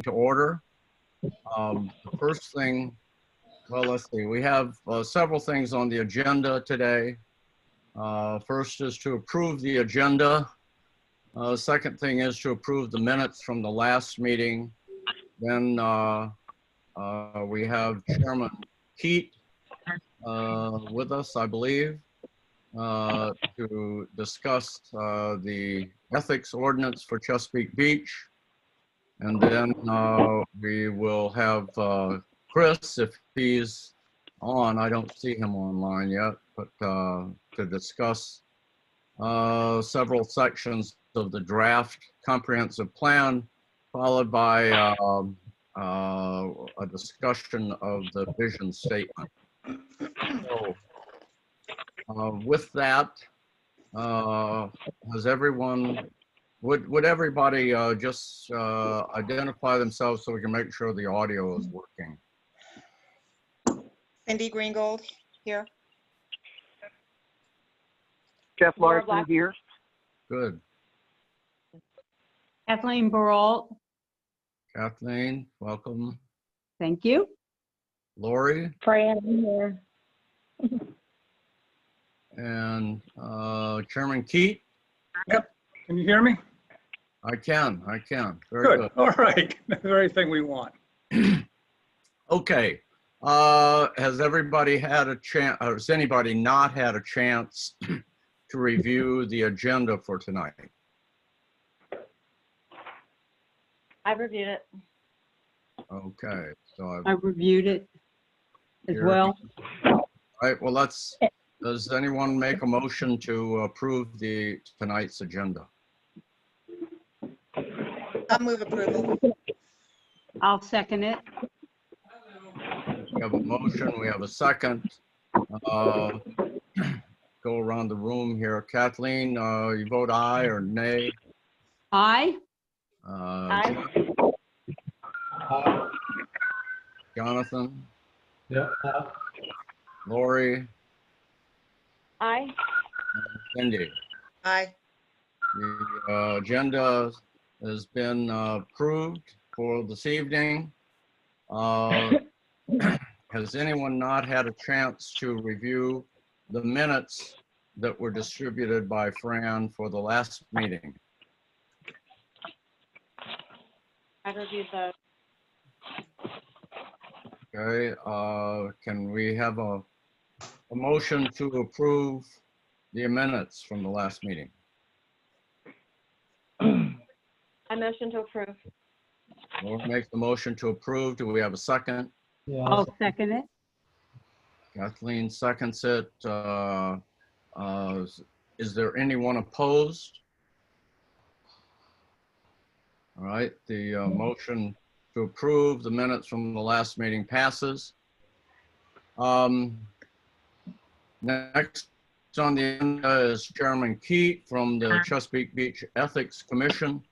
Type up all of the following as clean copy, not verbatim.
to order. The first thing, well, let's see, we have several things on the agenda today. First is to approve the agenda. Second thing is to approve the minutes from the last meeting. Then we have Chairman Keat with us, I believe, to discuss the ethics ordinance for Chesapeake Beach. And then we will have Chris, if he's on. I don't see him online yet, but to discuss several sections of the draft comprehensive plan, followed by a discussion of the vision statement. So, with that, has everyone, would everybody just identify themselves so we can make sure the audio is working? Cindy Greengold here. Jeff Larson here. Good. Kathleen Baralt. Kathleen, welcome. Thank you. Lori Fran here. and Chairman Keat. Yep. Can you hear me? I can. Very Good. good. All right. The very thing we want. Okay. Has everybody had a chance, or has anybody not had a chance to review the agenda for tonight? I've reviewed it. Okay. So I reviewed it as Here. well. all right. Well, does anyone make a motion to approve tonight's agenda? I'll move approval. I'll second it. We have a motion. We have a second. Go around the room here. Kathleen, you vote aye or nay? Aye. Aye. Jonathan? Yeah. Lori? Aye. Cindy? Aye. The agenda has been approved for this evening. Has anyone not had a chance to review the minutes that were distributed by Fran for the last meeting? I've reviewed those. Okay, can we have a motion to approve the minutes from the last meeting? I motion to approve. We'll make the motion to approve. Do we have a second? Yeah. I'll second it. Kathleen seconds it. Is there anyone opposed? All right, the motion to approve the minutes from the last meeting passes. Next on the agenda is Chairman Keat from the Chesapeake Beach Ethics Commission.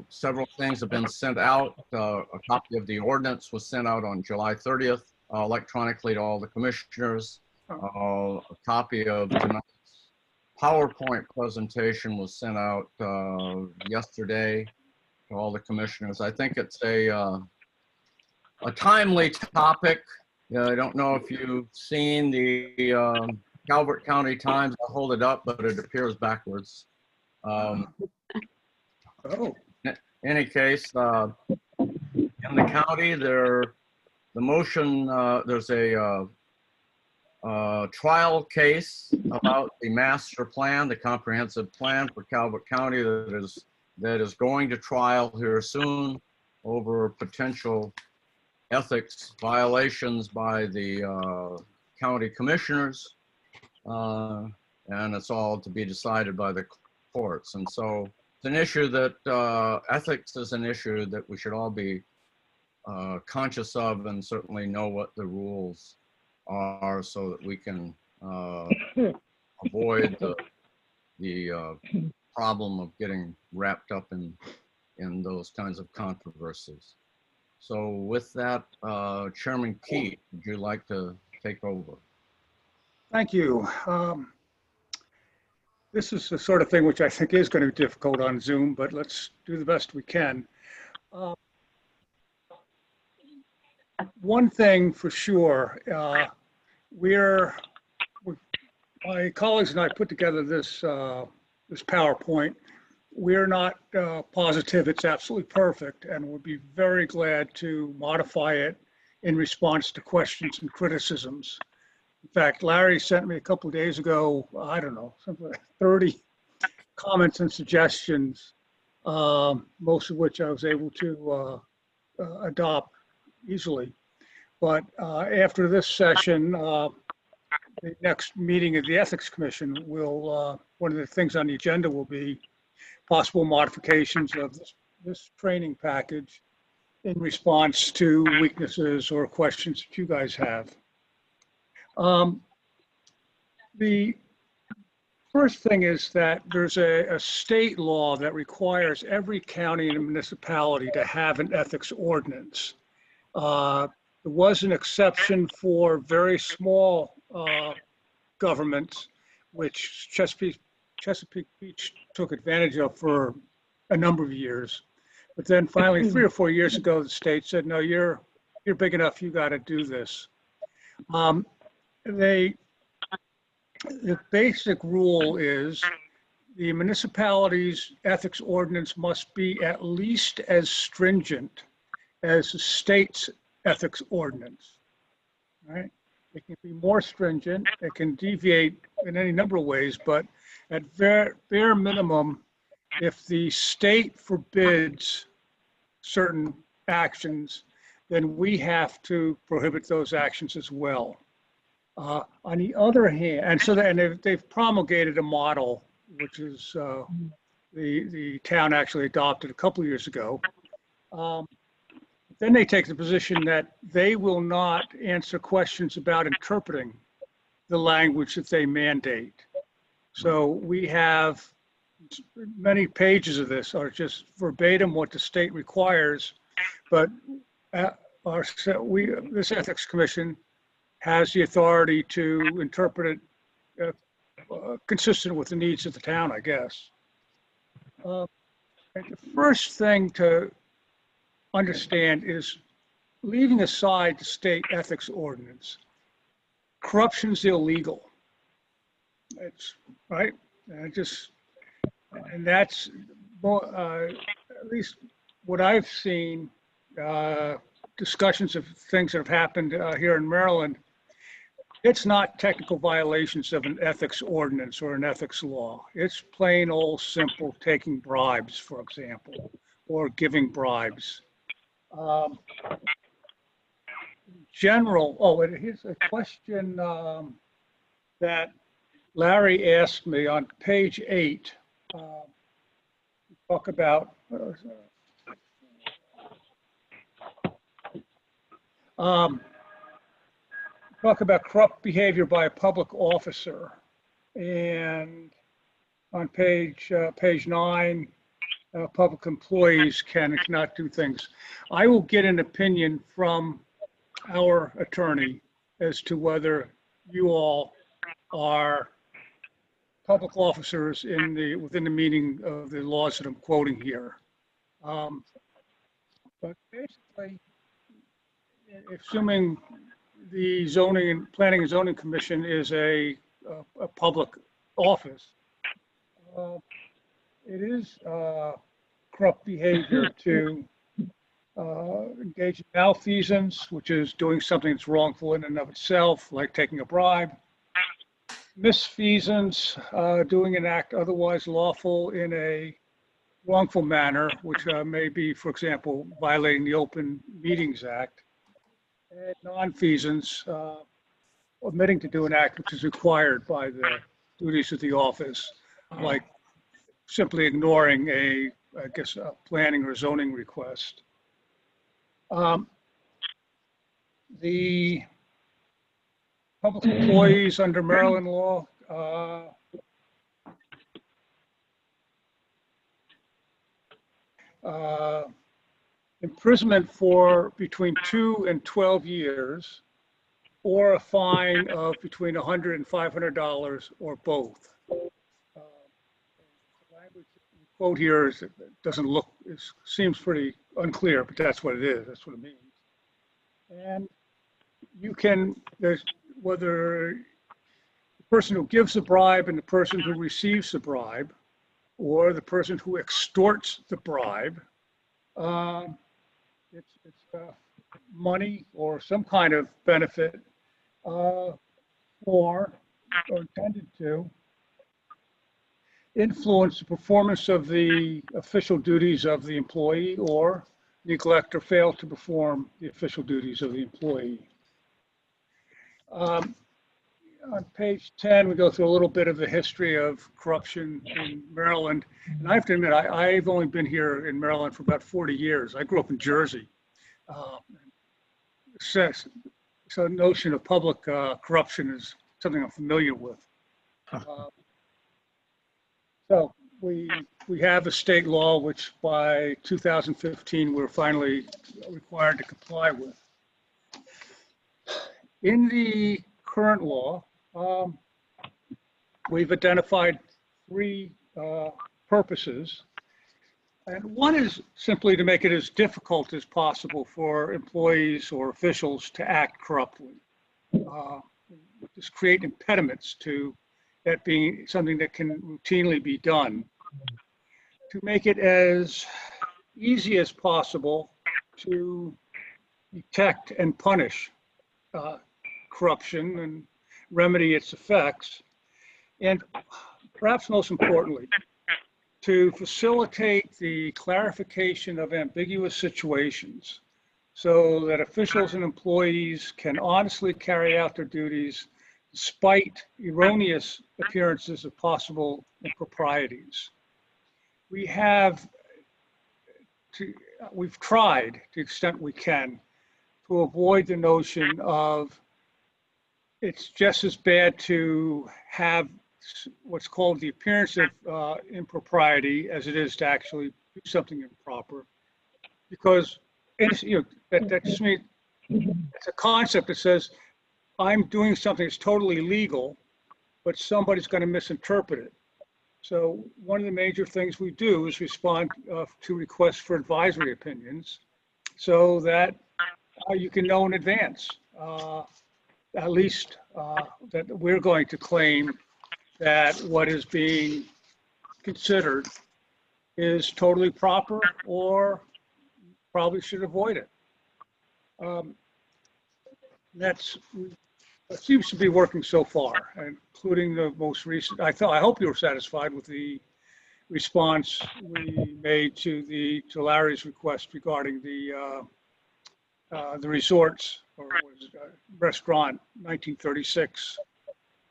Several things have been sent out. A copy of the ordinance was sent out on July 30th electronically to all the commissioners. A copy of tonight's PowerPoint presentation was sent out yesterday to all the commissioners. I think it's a timely topic. I don't know if you've seen the Calvert County Times. I'll hold it up, but it appears backwards. Oh, In any case, in the county, there's a trial case about the master plan, the comprehensive plan for Calvert County that is going to trial here soon over potential ethics violations by the county commissioners, and it's all to be decided by the courts. And so it's an issue that ethics is an issue that we should all be conscious of, and certainly know what the rules are so that we can avoid the problem of getting wrapped up in those kinds of controversies. So with that, Chairman Keat, would you like to take over? thank you. This is the sort of thing which I think is going to be difficult on Zoom, but let's do the best we can. one thing for sure, we're, my colleagues and I put together this, this PowerPoint. We're not positive it's absolutely perfect, and we'll be very glad to modify it in response to questions and criticisms. In fact, Larry sent me a couple of days ago, I don't know, something like 30 comments and suggestions, most of which I was able to adopt easily. But after this session, the next meeting of the Ethics Commission will, one of the things on the agenda will be possible modifications of this training package in response to weaknesses or questions that you guys have. The first thing is that there's a state law that requires every county and municipality to have an ethics ordinance. There was an exception for very small governments, which Chesapeake Beach took advantage of for a number of years. But then finally, 3 or 4 years ago, the state said, no, you're big enough, you got to do this. The basic rule is the municipality's ethics ordinance must be at least as stringent as the state's ethics ordinance, right? It can be more stringent, it can deviate in any number of ways, but at bare minimum, if the state forbids certain actions, then we have to prohibit those actions as well. On the other hand, and they've promulgated a model, which is the town actually adopted a couple of years ago. Then they take the position that they will not answer questions about interpreting the language that they mandate. So we have many pages of this are just verbatim what the state requires, but this Ethics Commission has the authority to interpret it consistent with the needs of the town, I guess. The first thing to understand is, leaving aside the state ethics ordinance, corruption's illegal. It's right, and that's at least what I've seen. Discussions of things that have happened here in Maryland. It's not technical violations of an ethics ordinance or an ethics law. It's plain old simple taking bribes, for example, or giving bribes. Here's a question that Larry asked me on page 8. Talk about corrupt behavior by a public officer, and on page 9, public employees can and cannot do things. I will get an opinion from our attorney as to whether you all are public officers within the meaning of the laws that I'm quoting here. But basically, assuming the Planning and Zoning Commission is a public office, it is corrupt behavior to engage in malfeasance, which is doing something that's wrongful in and of itself, like taking a bribe. Misfeasance, doing an act otherwise lawful in a wrongful manner, which may be, for example, violating the Open Meetings Act. And nonfeasance, omitting to do an act which is required by the duties of the office, like simply ignoring a planning or zoning request. The public employees under Maryland law, imprisonment for between 2 and 12 years, or a fine of between $100 and $500, or both. The language quote here seems pretty unclear, but that's what it is. That's what it means. And you can, there's whether the person who gives the bribe and the person who receives the bribe, or the person who extorts the bribe, it's money or some kind of benefit for or intended to influence the performance of the official duties of the employee or neglect or fail to perform the official duties of the employee. On page 10, we go through a little bit of the history of corruption in Maryland. And I have to admit, I've only been here in Maryland for about 40 years. I grew up in Jersey. So the notion of public corruption is something I'm familiar with. So we have a state law which by 2015 we're finally required to comply with. In the current law, we've identified three purposes. And one is simply to make it as difficult as possible for employees or officials to act corruptly. Just create impediments to that being something that can routinely be done. To make it as easy as possible to detect and punish corruption and remedy its effects. And perhaps most importantly, to facilitate the clarification of ambiguous situations so that officials and employees can honestly carry out their duties despite erroneous appearances of possible improprieties. We've tried to the extent we can to avoid the notion of it's just as bad to have what's called the appearance of impropriety as it is to actually do something improper, because it's, that just means it's a concept that says I'm doing something that's totally legal, but somebody's going to misinterpret it. So one of the major things we do is respond to requests for advisory opinions, so that you can know in advance, at least that we're going to claim that what is being considered is totally proper or probably should avoid it. It seems to be working so far, including the most recent. I hope you were satisfied with the response we made to Larry's request regarding the resorts or restaurant 1936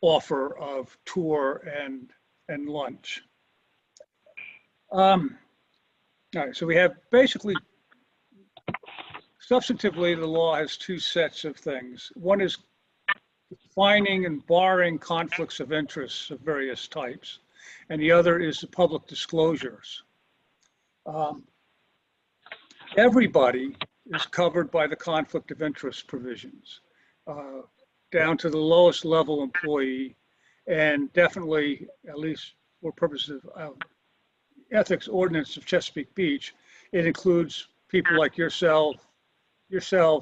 offer of tour and lunch. All right, so we have basically, substantively, the law has two sets of things. One is defining and barring conflicts of interest of various types, and the other is the public disclosures. Everybody is covered by the conflict of interest provisions, down to the lowest level employee, and definitely, at least for purposes of ethics ordinance of Chesapeake Beach, it includes people like yourselves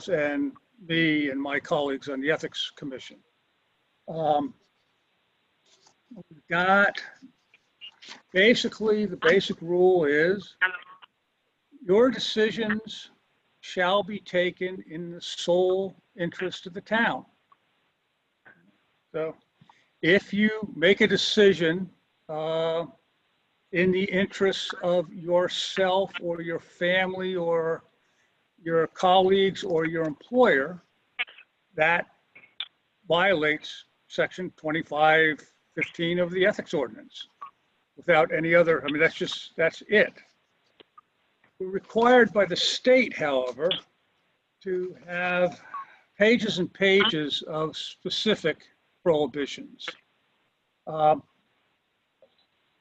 and me and my colleagues on the Ethics Commission. We've got, basically, the basic rule is your decisions shall be taken in the sole interest of the town. So if you make a decision in the interests of yourself or your family or your colleagues or your employer, that violates section 2515 of the ethics ordinance without any other, I mean, that's it. We're required by the state, however, to have pages and pages of specific prohibitions. And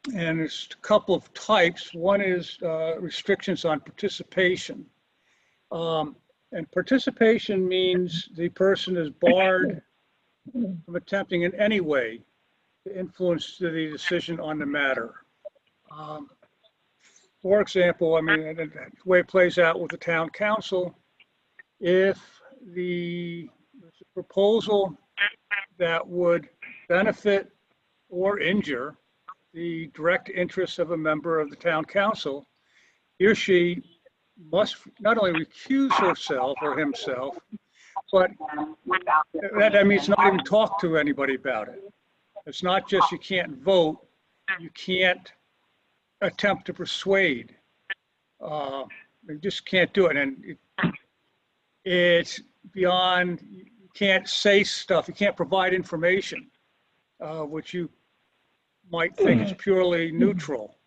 there's a couple of types. One is restrictions on participation. And participation means the person is barred from attempting in any way to influence the decision on the matter. For example, I mean, the way it plays out with the town council, if the proposal that would benefit or injure the direct interests of a member of the town council, he or she must not only recuse herself or himself, but that means not even talk to anybody about it. It's not just you can't vote, you can't attempt to persuade. You just can't do it. And it's beyond, you can't say stuff, you can't provide information, which you might think is purely neutral.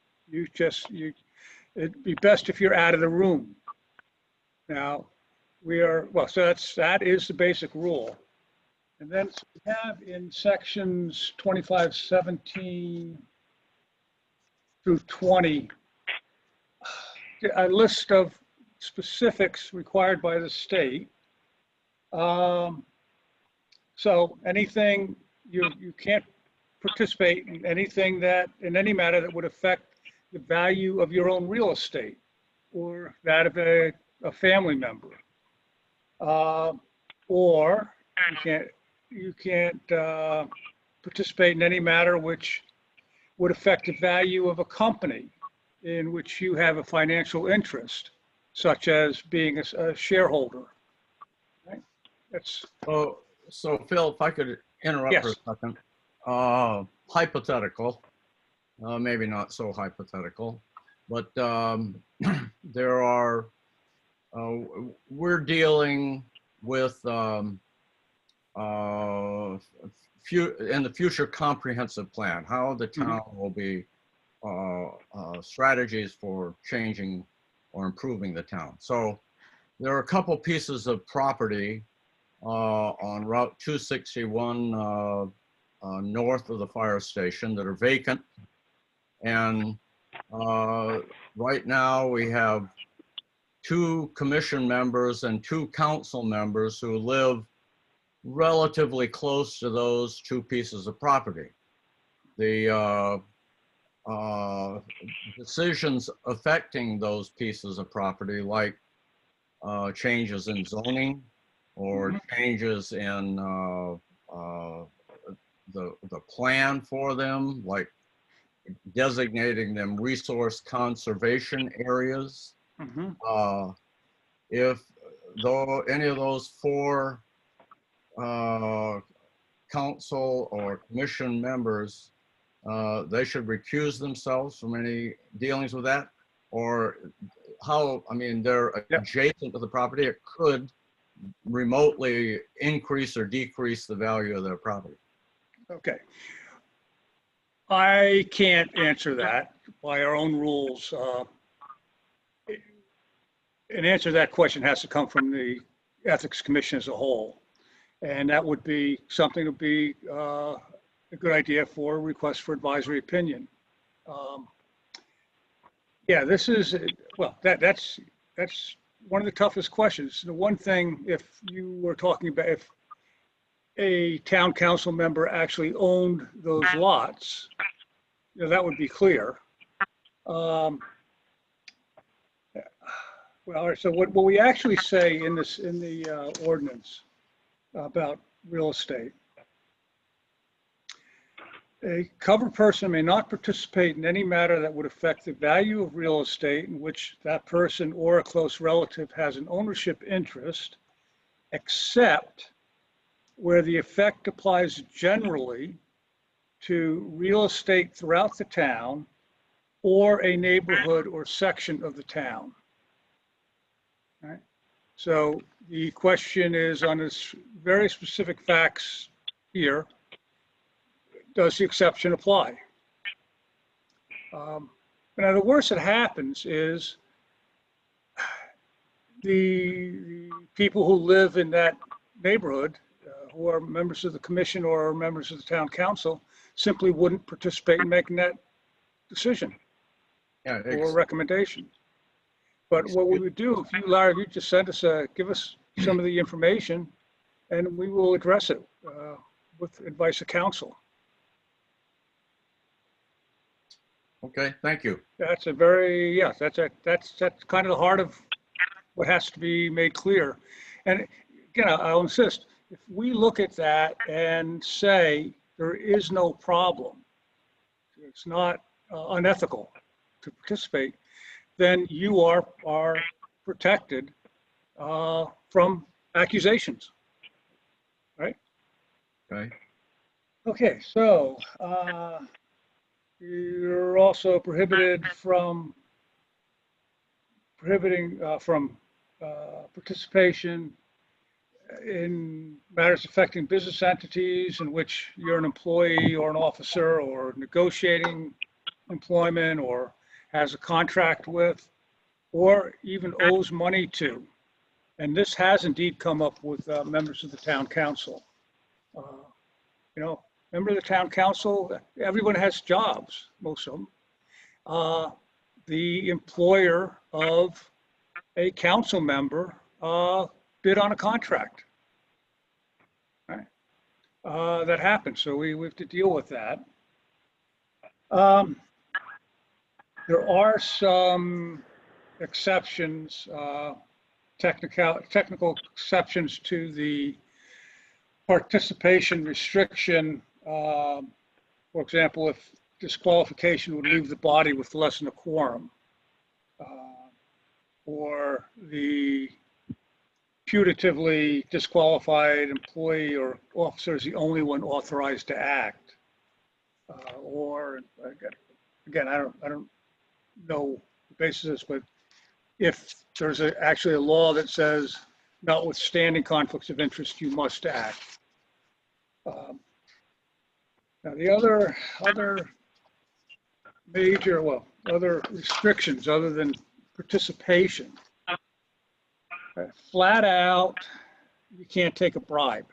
It'd be best if you're out of the room. Now, that is the basic rule. And then we have in sections 2517 through 20, a list of specifics required by the state. So anything, you can't participate in anything in any matter that would affect the value of your own real estate or that of a family member. Or you can't participate in any matter which would affect the value of a company in which you have a financial interest, such as being a shareholder. Right? That's So Phil, if I could interrupt for a second. Hypothetical, maybe not so hypothetical, but we're dealing with in the future comprehensive plan, how the town will be strategies for changing or improving the town. So there are a couple pieces of property on Route 261 north of the fire station that are vacant. And right now we have 2 commission members and 2 council members who live relatively close to those 2 pieces of property. The decisions affecting those pieces of property, like changes in zoning or changes in the plan for them, like designating them resource conservation areas. If any of those 4 council or commission members, they should recuse themselves from any dealings with that, or how, I mean, they're adjacent to the property, it could remotely increase or decrease the value of their property. okay. I can't answer that by our own rules. An answer to that question has to come from the Ethics Commission as a whole. And that would be something to be a good idea for a request for advisory opinion. Yeah, this is, well, that's one of the toughest questions. The one thing, if you were talking about if a town council member actually owned those lots, you know, that would be clear. Well, all right, so what we actually say in the ordinance about real estate. A covered person may not participate in any matter that would affect the value of real estate in which that person or a close relative has an ownership interest, except where the effect applies generally to real estate throughout the town or a neighborhood or section of the town. All right. So the question is, on this very specific facts here, does the exception apply? Now, the worst that happens is the people who live in that neighborhood, who are members of the commission or members of the town council, simply wouldn't participate in making that decision or recommendation. But what we would do, if you, Larry, you just send us give us some of the information, and we will address it with advice of counsel. Okay, thank you. That's a very, that's kind of the heart of what has to be made clear. And again, I'll insist, if we look at that and say there is no problem, it's not unethical to participate, then you are protected from accusations. Okay. Okay, so you're also prohibiting from participation in matters affecting business entities in which you're an employee or an officer or negotiating employment or has a contract with, or even owes money to. And this has indeed come up with members of the town council. Member of the town council, everyone has jobs, most of them. The employer of a council member bid on a contract. Right? That happens, so we have to deal with that. There are some exceptions, technical exceptions to the participation restriction. For example, if disqualification would leave the body with less than a quorum, or the putatively disqualified employee or officer is the only one authorized to act, or again, I don't know the basis of this, but if there's actually a law that says, notwithstanding conflicts of interest, you must act. Now, the other major, other restrictions other than participation, flat out, you can't take a bribe.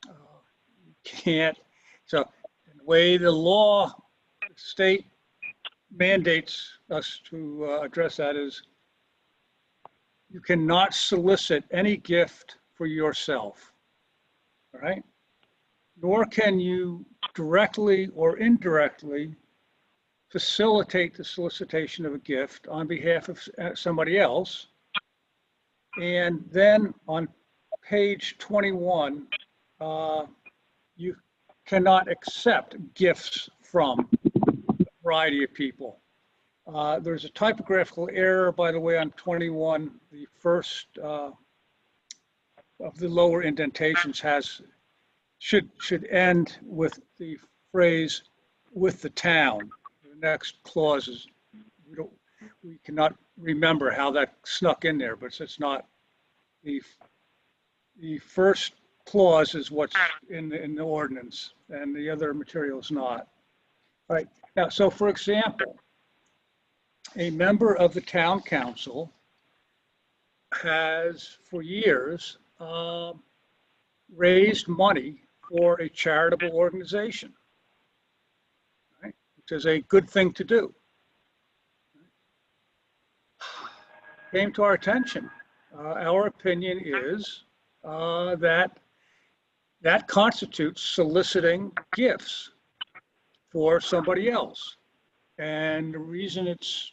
You can't. So, the way the law, the state mandates us to address that is, you cannot solicit any gift for yourself. All right? Nor can you directly or indirectly facilitate the solicitation of a gift on behalf of somebody else. And then on page 21, you cannot accept gifts from a variety of people. There's a typographical error, by the way, on 21. The first of the lower indentations should end with the phrase "with the town." The next clause is, we cannot remember how that snuck in there, but it's not. The first clause is what's in the ordinance, and the other material is not. All right. Now, so for example, a member of the town council has for years raised money for a charitable organization, right? Which is a good thing to do. Came to our attention. Our opinion is that constitutes soliciting gifts for somebody else. And the reason it's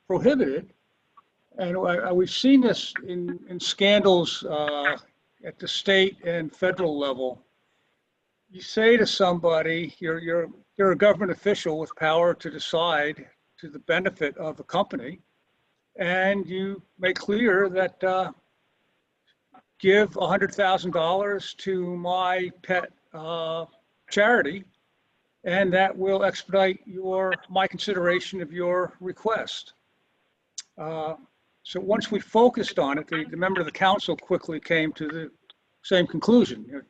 prohibited, and we've seen this in scandals at the state and federal level. You say to somebody, you're a government official with power to decide to the benefit of a company, and you make clear that give $100,000 to my pet charity, and that will expedite my consideration of your request. So once we focused on it, the member of the council quickly came to the same conclusion.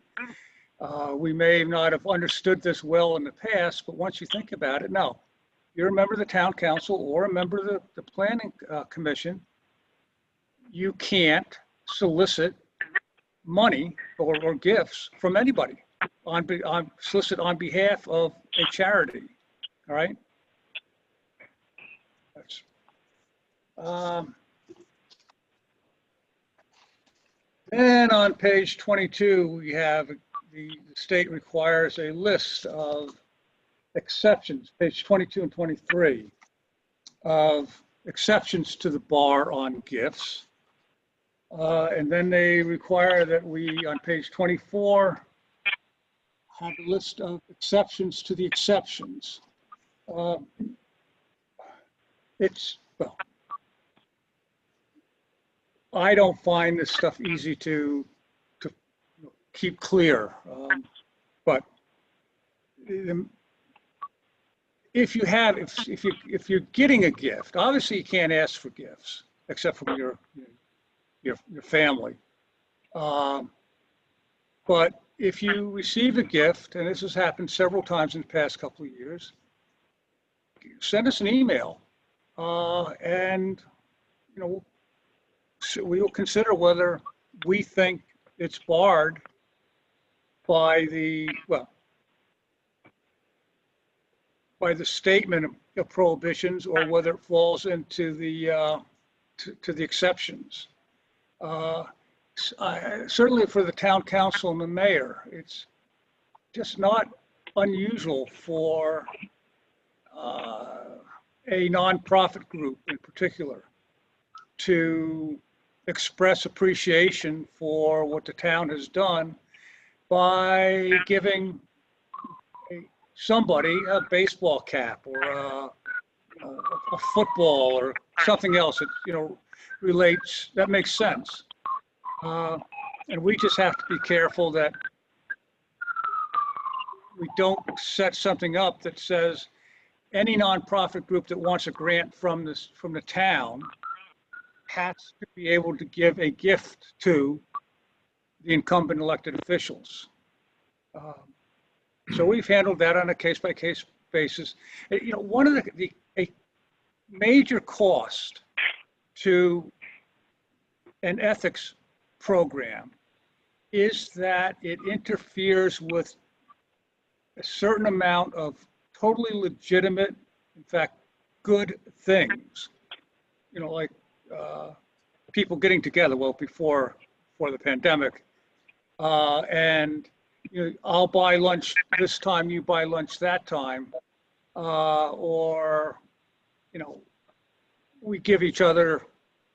We may not have understood this well in the past, but once you think about it, no. You're a member of the town council or a member of the planning commission. You can't solicit money or gifts from anybody solicit on behalf of a charity. All right. Then on page 22, we have the state requires a list of exceptions, page 22 and 23, of exceptions to the bar on gifts. And then they require that we, on page 24, have a list of exceptions to the exceptions. Well, I don't find this stuff easy to keep clear. But if you're getting a gift, obviously you can't ask for gifts except from your family. But if you receive a gift, and this has happened several times in the past couple of years, send us an email, and we will consider whether we think it's barred by the statement of prohibitions, or whether it falls into the to the exceptions. Certainly for the town council and the mayor, it's just not unusual for a nonprofit group in particular to express appreciation for what the town has done by giving somebody a baseball cap or a football or something else that relates, that makes sense. And we just have to be careful that we don't set something up that says any nonprofit group that wants a grant from the town has to be able to give a gift to the incumbent elected officials. So we've handled that on a case-by-case basis. One of a major cost to an ethics program is that it interferes with a certain amount of totally legitimate, in fact, good things. Like people getting together, well, before the pandemic, and I'll buy lunch this time, you buy lunch that time, or we give each other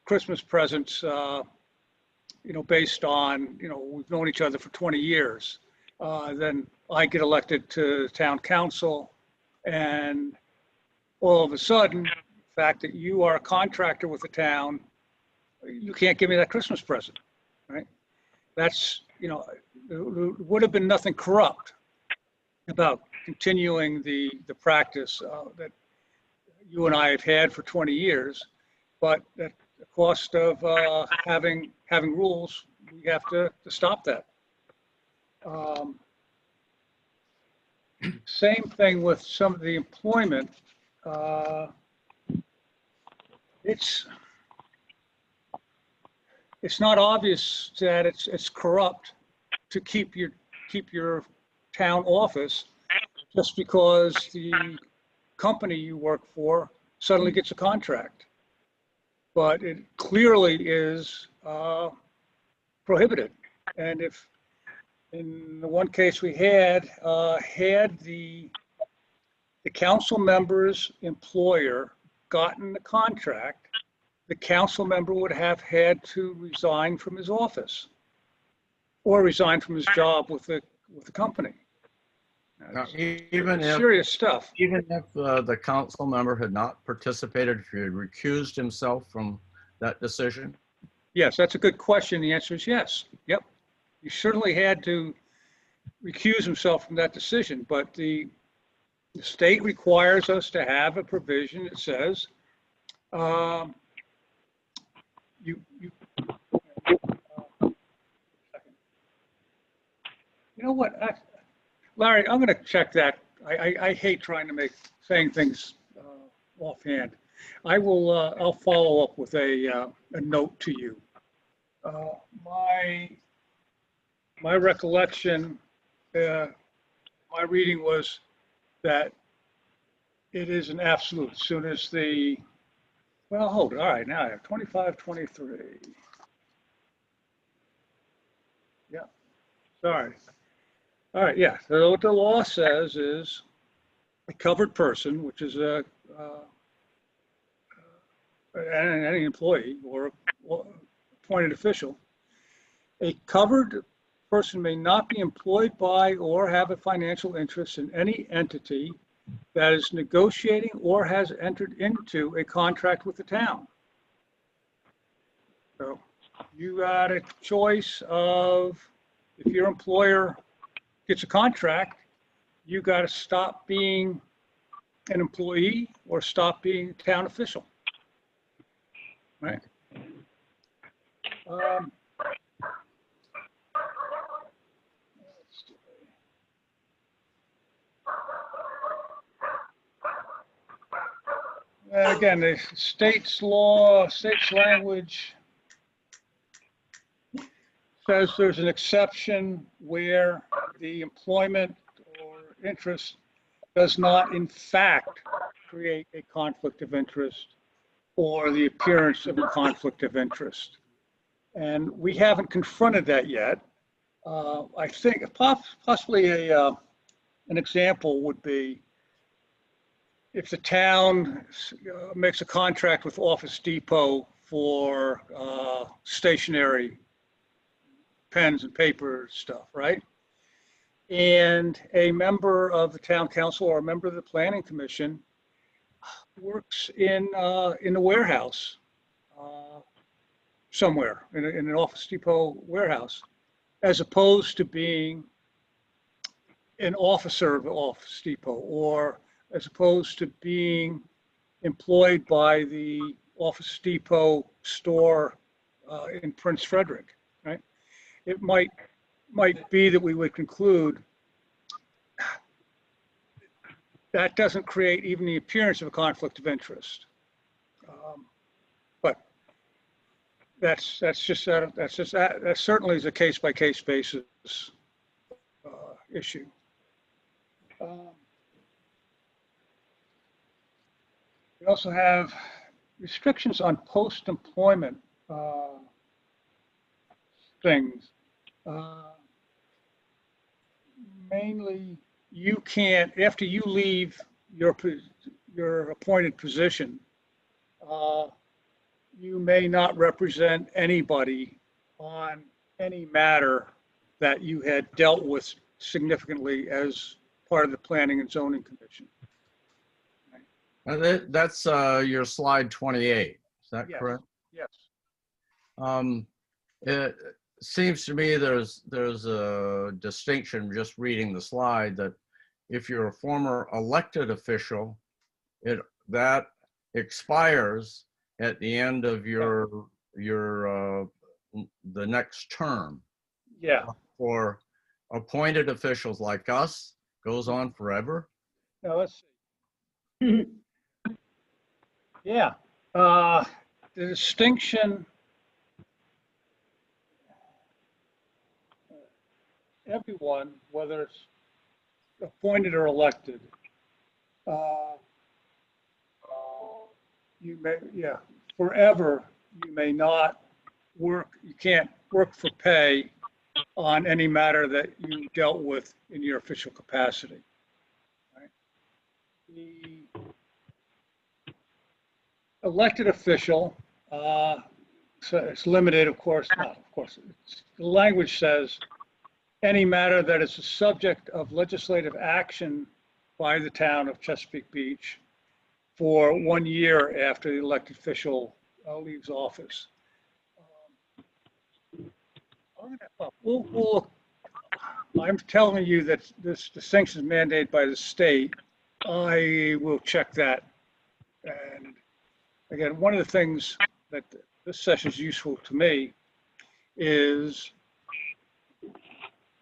Christmas presents, based on we've known each other for 20 years. Then I get elected to town council, and all of a sudden, the fact that you are a contractor with the town, you can't give me that Christmas present, right? That's, there would have been nothing corrupt about continuing the practice that you and I have had for 20 years, but at the cost of having rules, we have to stop that. Same thing with some of the employment. It's not obvious that it's corrupt to keep your town office just because the company you work for suddenly gets a contract. But it clearly is prohibited. And if in the one case we had the council member's employer gotten the contract, the council member would have had to resign from his office or resign from his job with the company. Now, even if Serious stuff. Even if the council member had not participated, if he had recused himself from that decision? Yes, that's a good question. The answer is yes. Yep. He certainly had to recuse himself from that decision, but the state requires us to have a provision that says you know what, Larry, I'm going to check that. I hate trying to saying things offhand. I'll follow up with a note to you. My recollection, my reading was that it is an absolute. As soon as well, hold it. All right, now I have 25, 23. Yeah, sorry. All right, yeah. So what the law says is a covered person, which is any employee or appointed official. A covered person may not be employed by or have a financial interest in any entity that is negotiating or has entered into a contract with the town. So you got a choice of, if your employer gets a contract, you got to stop being an employee or stop being a town official. Right? Again, the state's law, state's language says there's an exception where the employment or interest does not in fact create a conflict of interest or the appearance of a conflict of interest. And we haven't confronted that yet. I think possibly an example would be if the town makes a contract with Office Depot for stationery, pens and paper stuff, right? And a member of the town council or a member of the planning commission works in the warehouse somewhere, in an Office Depot warehouse, as opposed to being an officer of Office Depot, or as opposed to being employed by the Office Depot store in Prince Frederick, right? It might be that we would conclude that doesn't create even the appearance of a conflict of interest. But that certainly is a case-by-case basis issue. We also have restrictions on post-employment things. Mainly, you can't, after you leave your appointed position, you may not represent anybody on any matter that you had dealt with significantly as part of the Planning and Zoning Commission. And that's your slide 28. Is that Yes. correct? Yes. It seems to me there's a distinction just reading the slide that if you're a former elected official, that expires at the end of the next term. Yeah. For appointed officials like us, goes on forever. Now let's see. Yeah. The distinction, everyone, whether it's appointed or elected, you may, forever, you may not work, you can't work for pay on any matter that you dealt with in your official capacity. Right? The elected official, so it's limited, of course, not of course. The language says any matter that is the subject of legislative action by the town of Chesapeake Beach for 1 year after the elected official leaves office. I'm telling you that this distinction is mandated by the state. I will check that. And again, one of the things that this session is useful to me is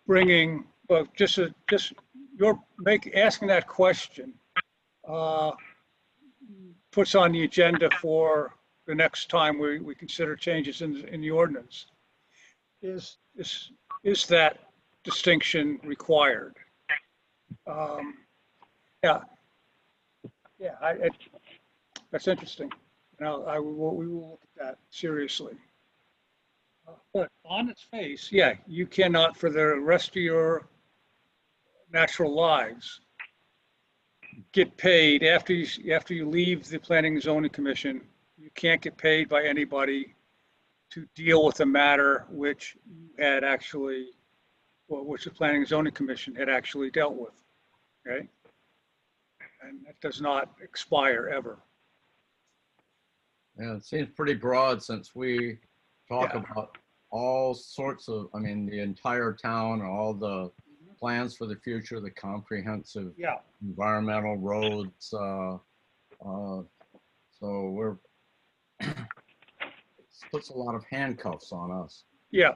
bringing, well, asking that question puts on the agenda for the next time we consider changes in the ordinance. Is that distinction required? That's interesting. Now we will look at that seriously. But on its face, you cannot, for the rest of your natural lives, get paid after you leave the Planning and Zoning Commission. You can't get paid by anybody to deal with a matter which you had actually, well, which the Planning and Zoning Commission had actually dealt with, okay? And that does not expire ever. Yeah, it seems pretty broad since we talk Yeah. about all sorts of, I mean, the entire town, all the plans for the future, the comprehensive Yeah, environmental roads. So we're, it puts a lot of handcuffs on us. yeah.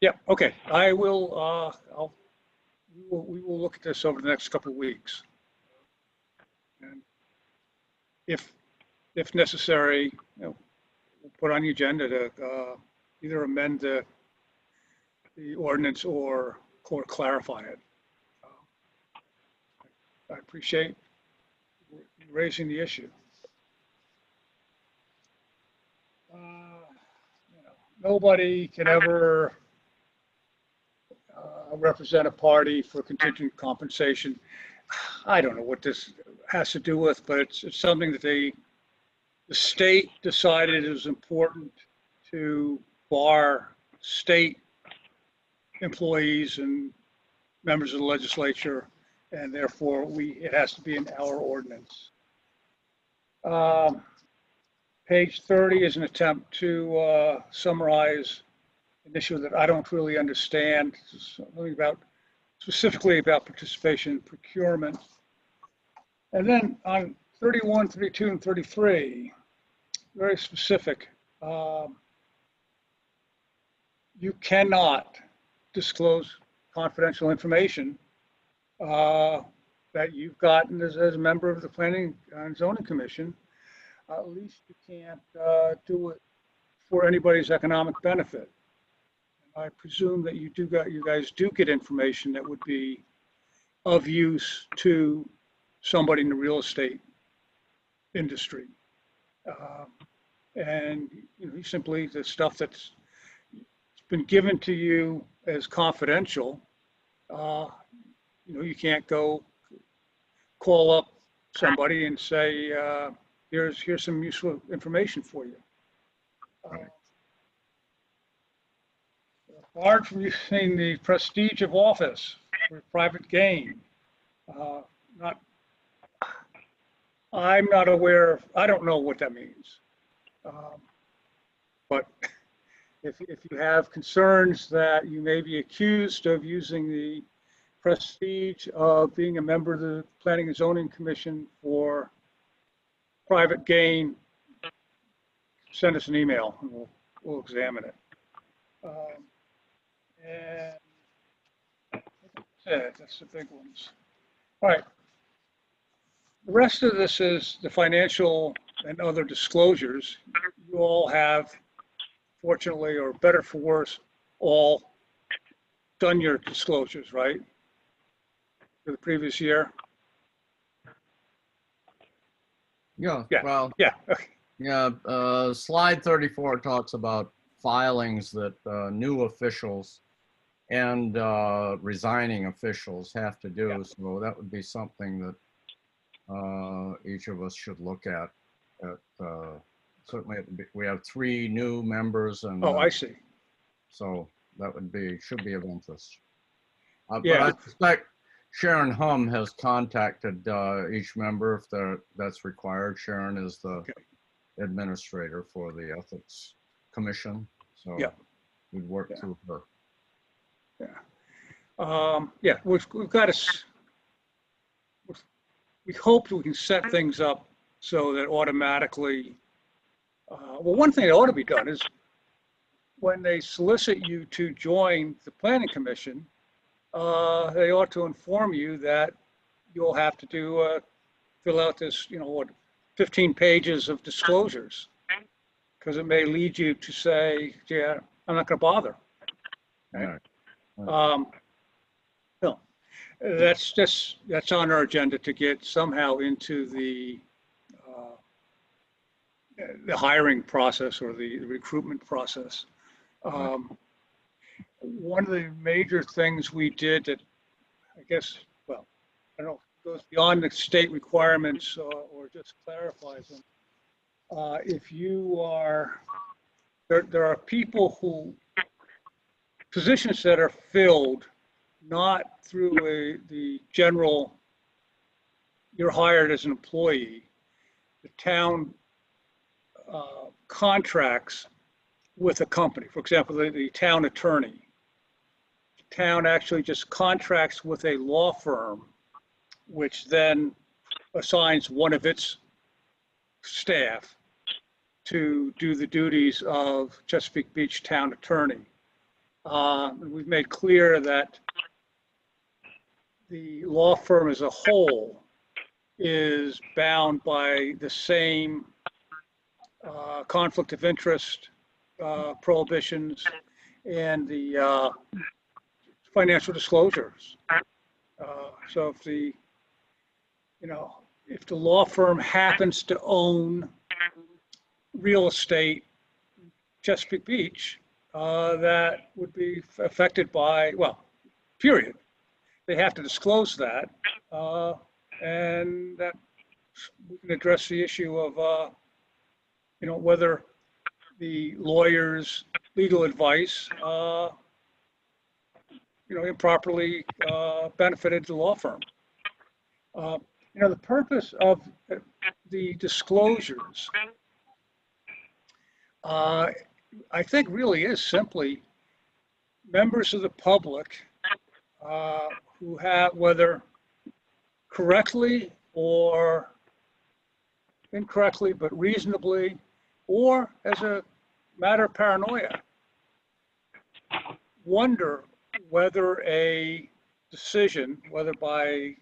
Yeah, okay, I will, we will look at this over the next couple of weeks. And if necessary, we'll put on the agenda to either amend the ordinance or clarify it. I appreciate you raising the issue. Nobody can ever represent a party for contingent compensation. I don't know what this has to do with, but it's something that the state decided is important to bar state employees and members of the legislature, and therefore it has to be in our ordinance. Page 30 is an attempt to summarize an issue that I don't really understand, specifically about participation in procurement. And then on 31, 32, and 33, very specific. You cannot disclose confidential information that you've gotten as a member of the Planning and Zoning Commission. At least you can't do it for anybody's economic benefit. I presume that you guys do get information that would be of use to somebody in the real estate industry. And simply the stuff that's been given to you as confidential, you can't go call up somebody and say, here's some useful information for you. Barred from using the prestige of office for private gain. I'm not aware, I don't know what that means. But if you have concerns that you may be accused of using the prestige of being a member of the Planning and Zoning Commission for private gain, send us an email and we'll examine it. And that's the big ones. All right. The rest of this is the financial and other disclosures. You all have, fortunately or better for worse, all done your disclosures, right? For the previous year? Yeah, Yeah. well, Yeah. Okay. yeah, slide 34 talks about filings that new officials and resigning officials have to do. Yeah. So that would be something that each of us should look at. Certainly, we have 3 new members, and Oh, I see. so that should be of interest. Yeah. But I suspect Sharon Hum has contacted each member if that's required. Sharon is the administrator for the Ethics Commission, so Yeah. we'd work Yeah. through her. Yeah, we've got to, we hope we can set things up so that automatically, well, one thing that ought to be done is when they solicit you to join the Planning Commission, they ought to inform you that you'll have to fill out this, 15 pages of disclosures. Because it may lead you to say, yeah, I'm not going to bother. Right? Right. No, that's on our agenda to get somehow into the hiring process or the recruitment process. One of the major things we did that I guess, well, I don't know, goes beyond the state requirements or just clarifies them, if you are, there are people who, positions that are filled not through the general, you're hired as an employee. The town contracts with a company. For example, the town attorney. The town actually just contracts with a law firm, which then assigns one of its staff to do the duties of Chesapeake Beach town attorney. We've made clear that the law firm as a whole is bound by the same conflict of interest prohibitions and the financial disclosures. So if if the law firm happens to own real estate Chesapeake Beach, that would be affected by, well, period. They have to disclose that, and that we can address the issue of, whether the lawyer's legal advice, improperly benefited the law firm. The purpose of the disclosures, I think really is simply members of the public who have, whether correctly or incorrectly, but reasonably, or as a matter of paranoia, wonder whether a decision, whether by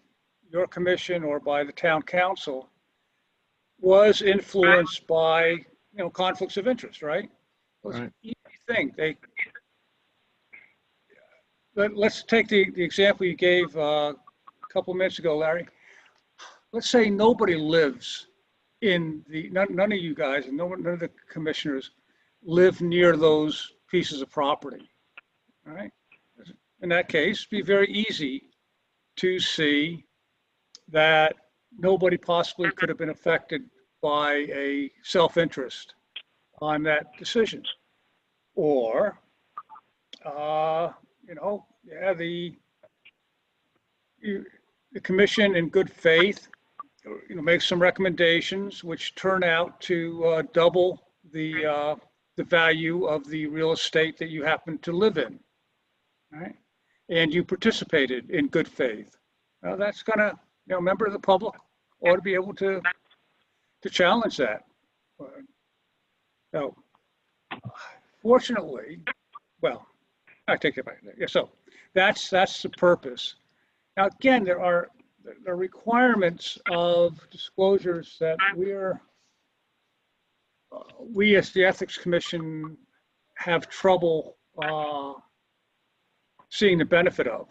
your commission or by the town council, was influenced by, conflicts of interest, right? Well, it's Right. an easy thing. Let's take the example you gave a couple minutes ago, Larry. Let's say nobody lives in none of you guys and none of the commissioners live near those pieces of property, all right? In that case, it'd be very easy to see that nobody possibly could have been affected by a self-interest on that decision. Or, the commission in good faith, makes some recommendations which turn out to double the value of the real estate that you happen to live in, right? And you participated in good faith. Now that's gonna, a member of the public ought to be able to challenge that. So, fortunately, well, I take it back. Yeah, so that's the purpose. Now, again, there are requirements of disclosures that we as the Ethics Commission have trouble seeing the benefit of.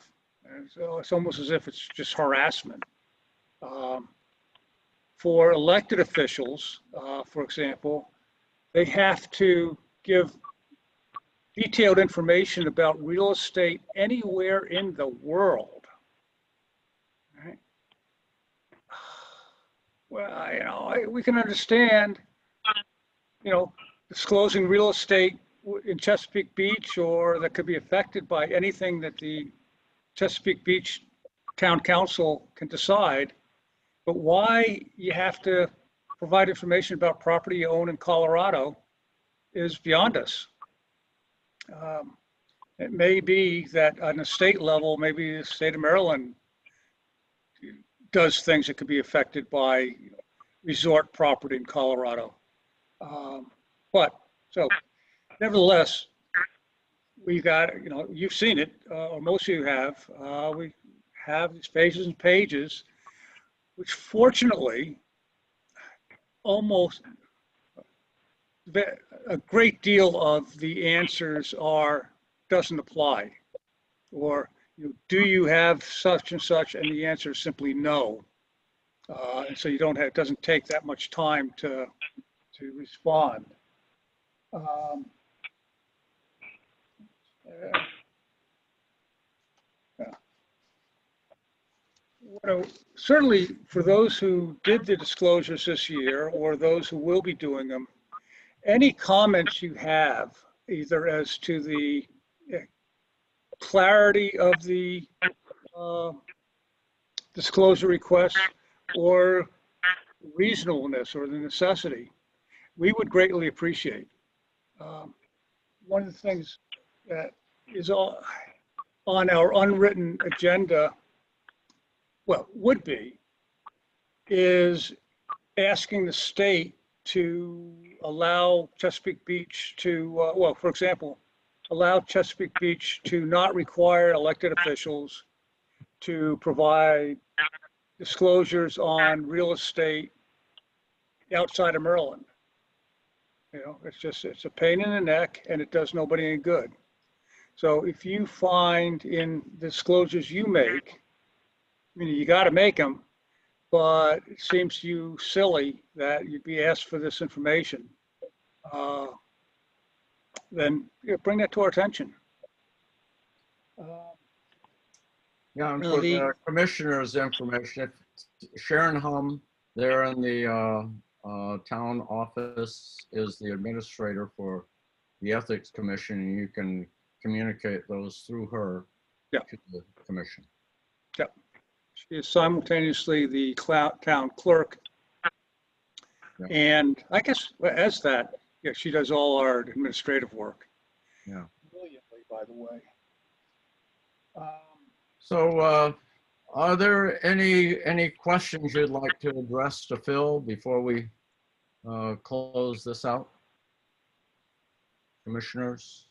And so it's almost as if it's just harassment. For elected officials, for example, they have to give detailed information about real estate anywhere in the world. Right? Well, we can understand, disclosing real estate in Chesapeake Beach or that could be affected by anything that the Chesapeake Beach Town Council can decide. But why you have to provide information about property you own in Colorado is beyond us. It may be that on a state level, maybe the state of Maryland does things that could be affected by resort property in Colorado. But so nevertheless, we got, you've seen it, or most of you have, we have these pages and pages, which fortunately, almost a great deal of the answers doesn't apply. Or do you have such and such? And the answer is simply no. And so it doesn't take that much time to respond. Certainly for those who did the disclosures this year or those who will be doing them, any comments you have, either as to the clarity of the disclosure request or reasonableness or the necessity, we would greatly appreciate. One of the things that is on our unwritten agenda, well, would be, is asking the state to allow Chesapeake Beach to, well, for example, allow Chesapeake Beach to not require elected officials to provide disclosures on real estate outside of Maryland. You know, it's a pain in the neck and it does nobody any good. So if you find in disclosures you make, I mean, you got to make them, but it seems to you silly that you'd be asked for this information, then bring that to our attention. Yeah, and Well, for the- the commissioner's information, if Sharon Hum, there in the town office, is the administrator for the Ethics Commission, and you can communicate those through her Yeah. to the commission. She is simultaneously the town clerk. Yeah. And I guess as that, yeah, she does all our administrative work. Yeah. Brilliantly, by the way. So are there any questions you'd like to address to Phil before we close this out? Commissioners?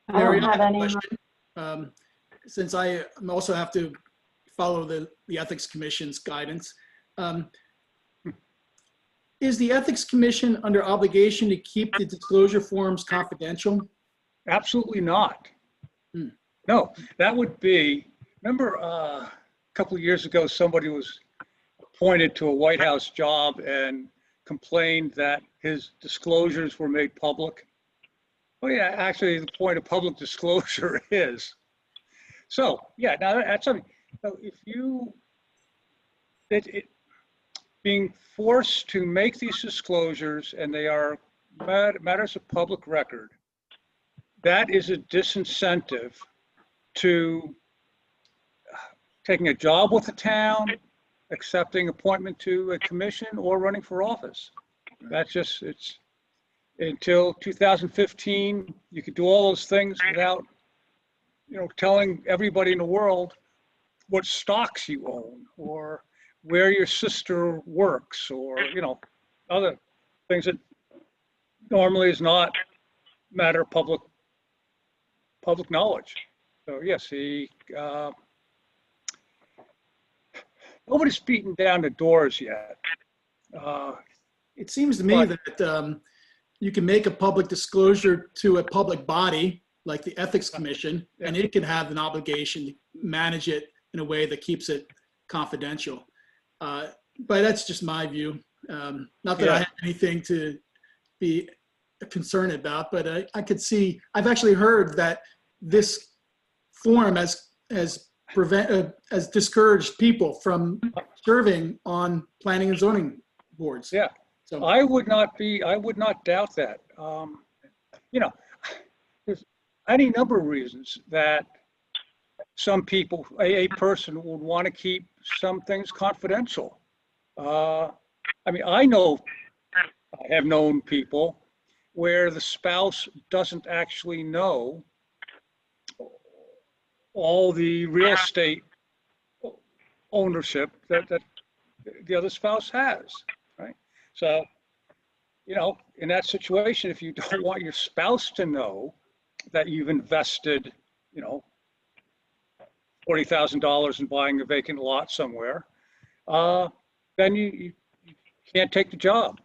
I Mary, don't I have have a any. question. Since I also have to follow the Ethics Commission's guidance, is the Ethics Commission under obligation to keep the disclosure forms confidential? Absolutely not. Hmm. No, that would be, remember a couple of years ago, somebody was appointed to a White House job and complained that his disclosures were made public. Well, yeah, actually the point of public disclosure is. So, yeah, now that's something, so if you, being forced to make these disclosures and they are matters of public record, that is a disincentive to taking a job with the town, accepting appointment to a commission, or running for office. That's just, it's, until 2015, you could do all those things without, telling everybody in the world what stocks you own, or where your sister works, or, other things that normally is not matter of public knowledge. So yes, nobody's beaten down the doors yet. It seems to me Right. that you can make a public disclosure to a public body like the Ethics Commission, and it can have an obligation to manage it in a way that keeps it confidential. But that's just my view. Not that I Yeah. have anything to be concerned about, but I could see, I've actually heard that this form has discouraged people from serving on planning and zoning boards. Yeah. So I would not doubt that. There's any number of reasons that some people, a person would want to keep some things confidential. I have known people where the spouse doesn't actually know all the real estate ownership that the other spouse has, right? So, in that situation, if you don't want your spouse to know that you've invested, $40,000 in buying a vacant lot somewhere, then you can't take the job.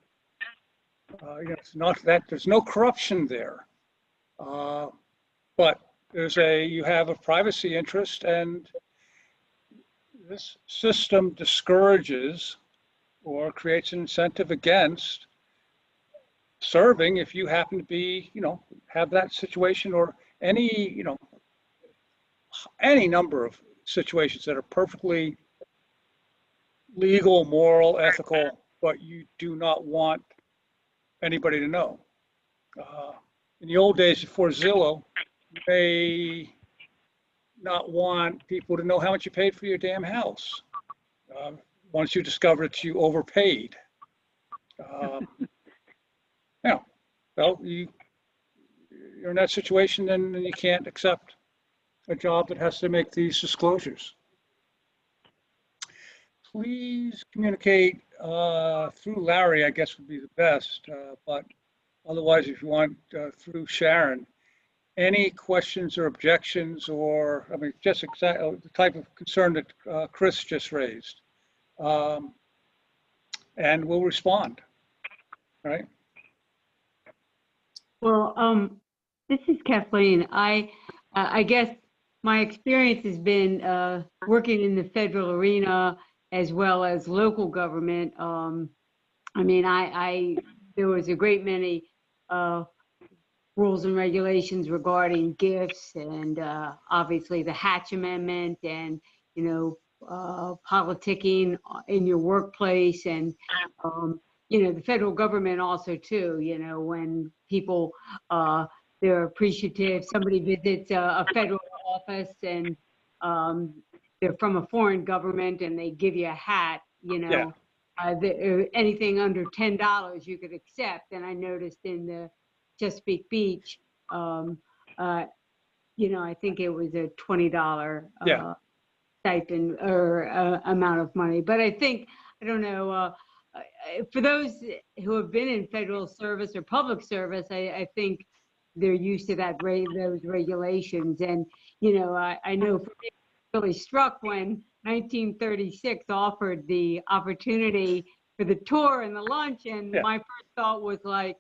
It's not that there's no corruption there, but you have a privacy interest, and this system discourages or creates an incentive against serving if you happen to be, have that situation, or any number of situations that are perfectly legal, moral, ethical, but you do not want anybody to know. In the old days before Zillow, you may not want people to know how much you paid for your damn house. Once you discover that you overpaid. Yeah, well, you're in that situation, then you can't accept a job that has to make these disclosures. Please communicate through Larry, I guess would be the best, but otherwise, if you want through Sharon, any questions or objections or, I mean, just exactly the type of concern that Chris just raised. And we'll respond, right? Well, this is Kathleen. I guess my experience has been working in the federal arena as well as local government. I mean, there was a great many rules and regulations regarding gifts and obviously the Hatch Amendment and, you know, politicking in your workplace and, you know, the federal government also too, you know, when people, they're appreciative, somebody visits a federal office and they're from a foreign government and they give you a hat, you know, anything under $10 you could accept. And I noticed in the Chesapeake Beach, you know, I think it was a $20 stipend or amount of money. But I think, I don't know, for those who have been in federal service or public service, I think they're used to that those regulations. And, you know, I know for me, it really struck when 1936 offered the opportunity for the tour and the lunch. And my first thought was like,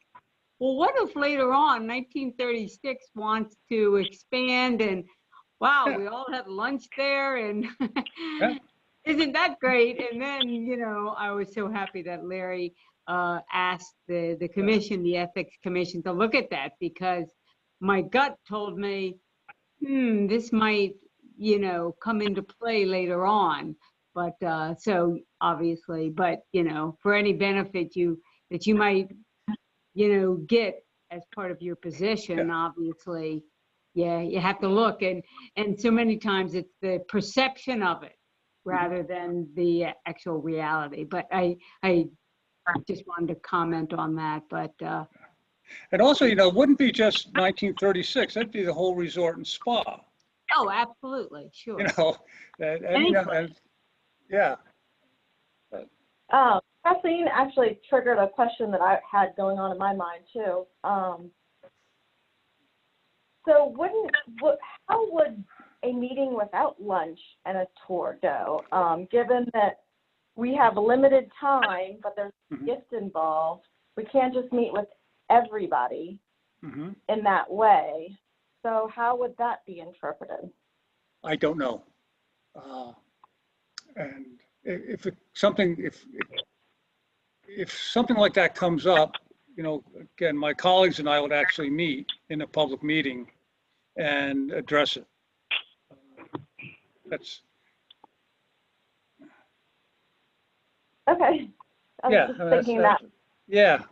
well, what if later on 1936 wants to expand and wow, we all had lunch there and isn't that great? And then, you know, I was so happy that Larry asked the commission, the ethics commission, to look at that because my gut told me, this might, you know, come into play later on. But so obviously, but, you know, for any benefit that you might, you know, get as part of your position, obviously, you have to look. And so many times it's the perception of it rather than the actual reality. But I just wanted to comment on that. But and also, you know, it wouldn't be just 1936. That'd be the whole resort and spa. oh, absolutely, sure. You know, and yeah. Kathleen actually triggered a question that I had going on in my mind too. So how would a meeting without lunch and a tour go? Given that we have a limited time, but there's gifts involved, we can't just meet with everybody in that way. So how would that be interpreted? I don't know. And if something like that comes up, you know, again, my colleagues and I would actually meet in a public meeting and address it. That's okay. I was just thinking that. Yeah.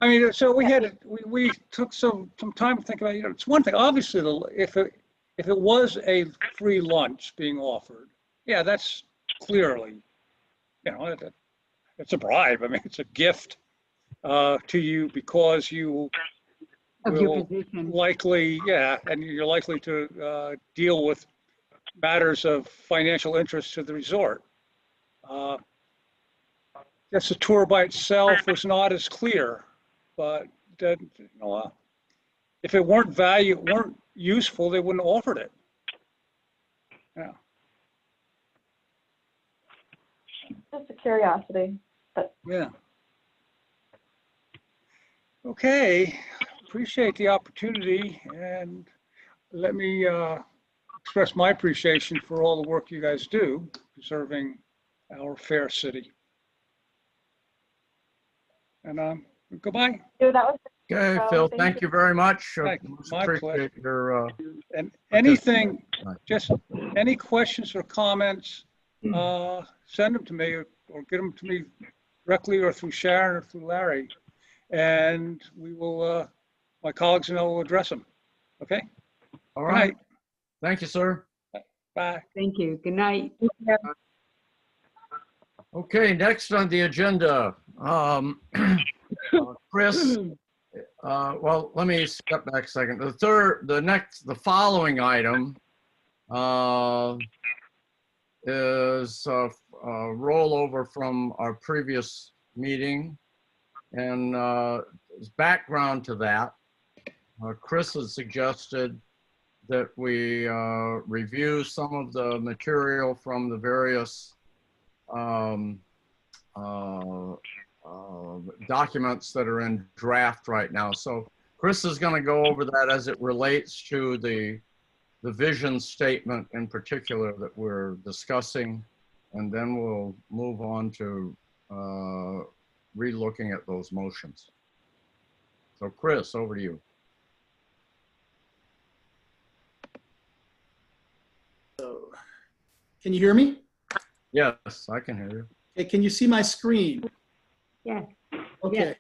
I mean, so we took some time to think about, you know, it's one thing, obviously, if it was a free lunch being offered, yeah, that's clearly, you know, it's a bribe. I mean, it's a gift to you because you Of your position. likely, and you're likely to deal with matters of financial interest to the resort. Just the tour by itself was not as clear, but you know, if it weren't useful, they wouldn't have offered it. Yeah. Just a curiosity. But Yeah. Okay, appreciate the opportunity, and let me express my appreciation for all the work you guys do preserving our fair city. And Goodbye. So that was, Okay, Oh, Phil, thank thank you very much. Thank- Much my pleasure. appreciate your, And anything, Right. just any questions or comments, send them to me or get them to me directly or through Sharon or through Larry. And we will, my colleagues and I will address them. Okay? all Good right. night. Thank you, sir. Bye. Thank you. Good night. Okay, next on the agenda, Chris, well, let me step back a second. The following item is a rollover from our previous meeting. And as background to that, Chris has suggested that we review some of the material from the various documents that are in draft right now. So Chris is going to go over that as it relates to the vision statement in particular that we're discussing, and then we'll move on to re-looking at those motions. So Chris, over to you. So, can you hear me? Yes, I can hear you. Okay, can you see my screen? Yeah. Okay.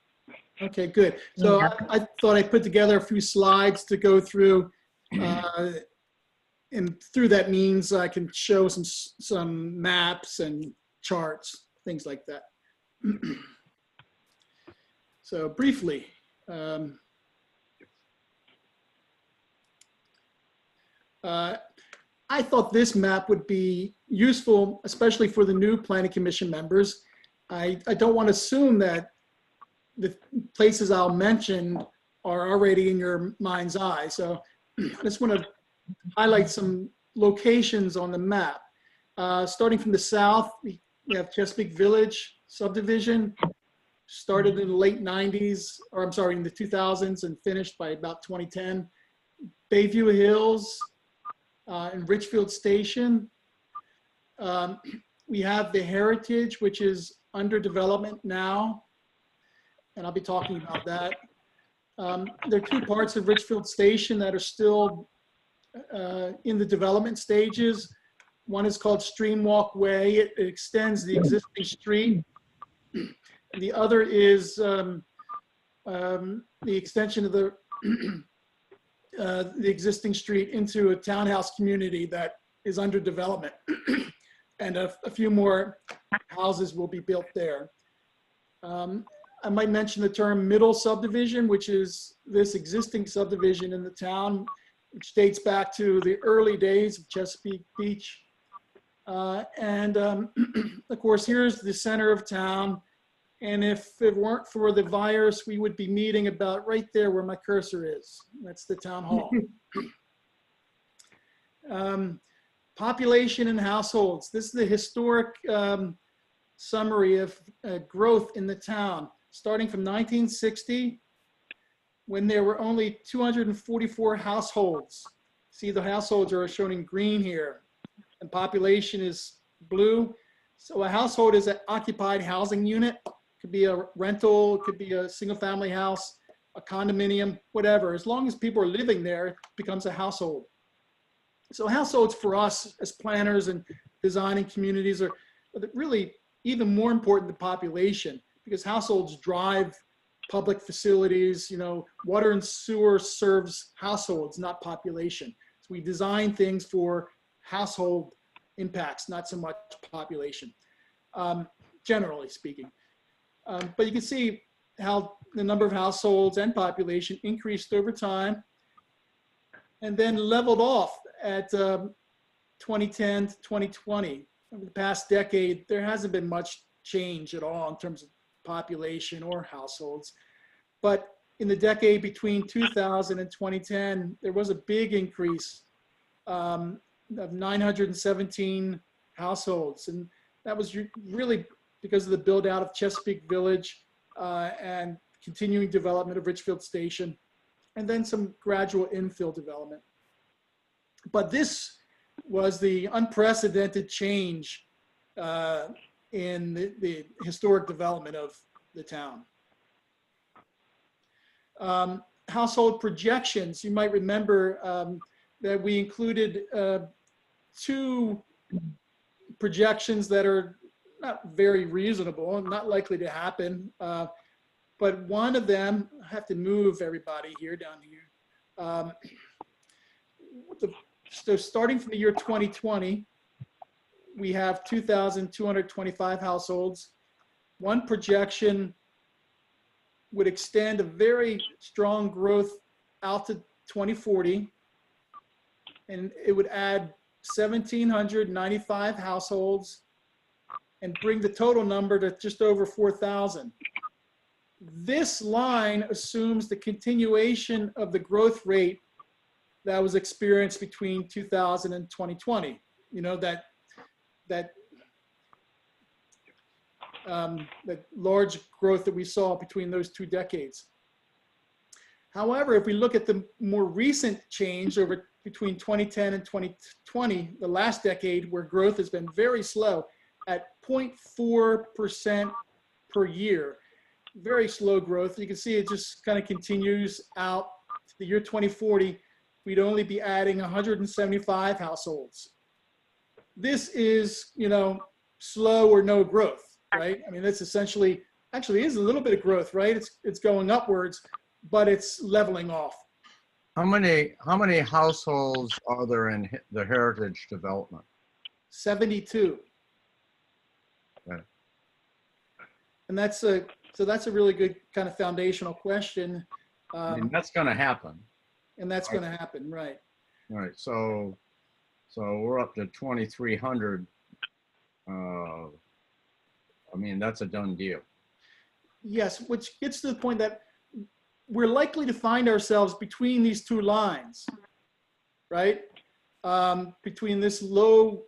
Okay, good. So I thought I put together a few slides to go through. And through that means I can show some maps and charts, things like that. So briefly, I thought this map would be useful, especially for the new planning commission members. I don't want to assume that the places I'll mention are already in your mind's eye. So I just want to highlight some locations on the map. Starting from the south, we have Chesapeake Village subdivision, started in the late 90s, or I'm sorry, in the 2000s and finished by about 2010. Bayview Hills and Richfield Station. We have the Heritage, which is under development now, and I'll be talking about that. There are two parts of Richfield Station that are still in the development stages. One is called Streamwalk Way. It extends the existing street. The other is the extension of the existing street into a townhouse community that is under development. And a few more houses will be built there. I might mention the term middle subdivision, which is this existing subdivision in the town, which dates back to the early days of Chesapeake Beach. Of course, here's the center of town. And if it weren't for the virus, we would be meeting about right there where my cursor is. That's the town hall. Population and households. This is the historic summary of growth in the town, starting from 1960, when there were only 244 households. See, the households are shown in green here, and population is blue. So a household is an occupied housing unit. It could be a rental, it could be a single family house, a condominium, whatever. As long as people are living there, it becomes a household. So households for us as planners and designing communities are really even more important than population, because households drive public facilities. You know, water and sewer serves households, not population. So we design things for household impacts, not so much population, generally speaking. But you can see how the number of households and population increased over time and then leveled off at 2010 to 2020. Over the past decade, there hasn't been much change at all in terms of population or households. But in the decade between 2000 and 2010, there was a big increase of 917 households. And that was really because of the build out of Chesapeake Village and continuing development of Richfield Station, and then some gradual infill development. But this was the unprecedented change in the historic development of the town. household projections. You might remember that we included 2 projections that are not very reasonable and not likely to happen. But one of them, I have to move everybody here down here. So starting from the year 2020, we have 2,225 households. One projection would extend a very strong growth out to 2040, and it would add 1,795 households and bring the total number to just over 4,000. This line assumes the continuation of the growth rate that was experienced between 2000 and 2020. You know, that large growth that we saw between those 2 decades. However, if we look at the more recent change over between 2010 and 2020, the last decade, where growth has been very slow at 0.4% per year, very slow growth. You can see it just kind of continues out to the year 2040. We'd only be adding 175 households. This is, you know, slow or no growth, right? I mean, that's essentially, actually is a little bit of growth, right? It's going upwards, but it's leveling off. How many households are there in the heritage development? 72. Right. And that's a really good kind of foundational question. And that's going to happen. And that's going to happen, right? All right. So we're up to 2,300. I mean, that's a done deal. Yes, which gets to the point that we're likely to find ourselves between these 2 lines, right? Between this low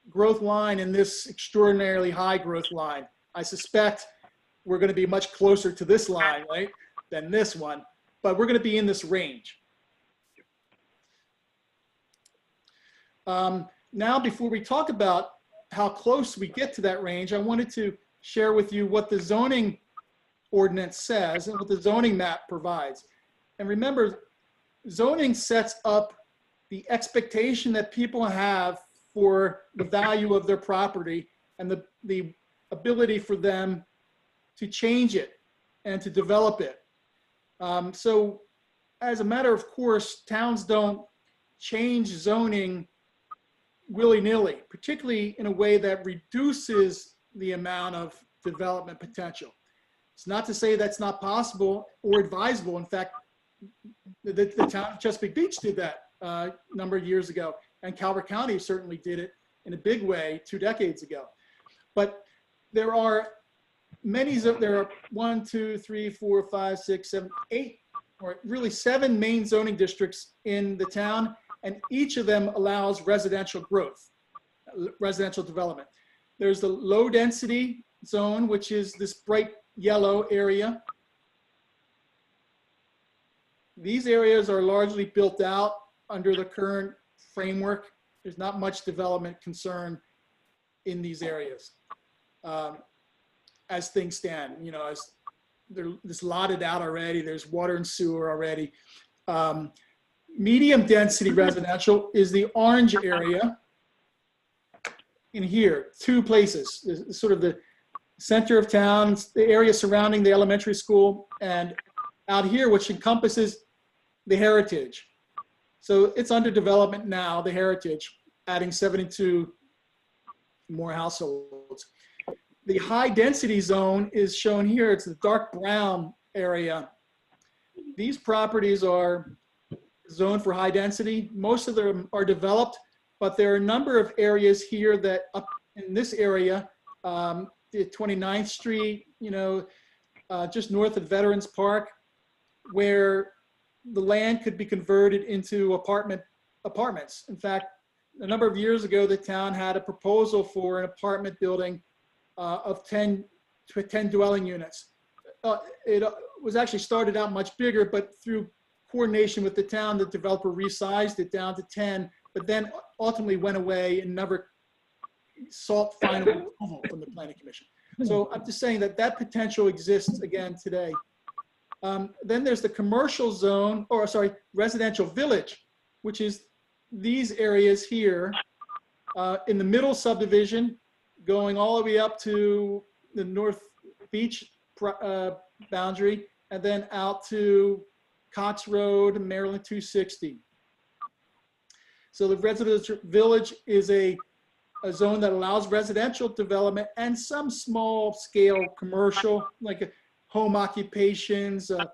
growth line and this extraordinarily high growth line. I suspect we're going to be much closer to this line, right, than this one, but we're going to be in this range. Now, before we talk about how close we get to that range, I wanted to share with you what the zoning ordinance says and what the zoning map provides. And remember, zoning sets up the expectation that people have for the value of their property and the ability for them to change it and to develop it. So as a matter of course, towns don't change zoning willy-nilly, particularly in a way that reduces the amount of development potential. It's not to say that's not possible or advisable. In fact, the town of Chesapeake Beach did that a number of years ago, and Calvert County certainly did it in a big way 2 decades ago. But there are many, there are 1, 2, 3, 4, 5, 6, 7, 8, or really 7 main zoning districts in the town, and each of them allows residential growth, residential development. There's the low density zone, which is this bright yellow area. These areas are largely built out under the current framework. There's not much development concern in these areas as things stand. You know, as they're just lotted out already. There's water and sewer already. Medium density residential is the orange area in here, 2 places. There's sort of the center of town, the area surrounding the elementary school, and out here, which encompasses the heritage. So it's under development now, the heritage, adding 72 more households. The high density zone is shown here. It's the dark brown area. These properties are zoned for high density. Most of them are developed, but there are a number of areas here that up in this area, the 29th Street, you know, just north of Veterans Park, where the land could be converted into apartments. In fact, a number of years ago, the town had a proposal for an apartment building of 10 dwelling units. It was actually started out much bigger, but through coordination with the town, the developer resized it down to 10, but then ultimately went away and never sought final approval from the Planning Commission. So I'm just saying that that potential exists again today. Then there's the commercial zone, or sorry, residential village, which is these areas here in the middle subdivision, going all the way up to the North Beach boundary, and then out to Cox Road, Maryland 260. So the residential village is a zone that allows residential development and some small scale commercial, like home occupations, a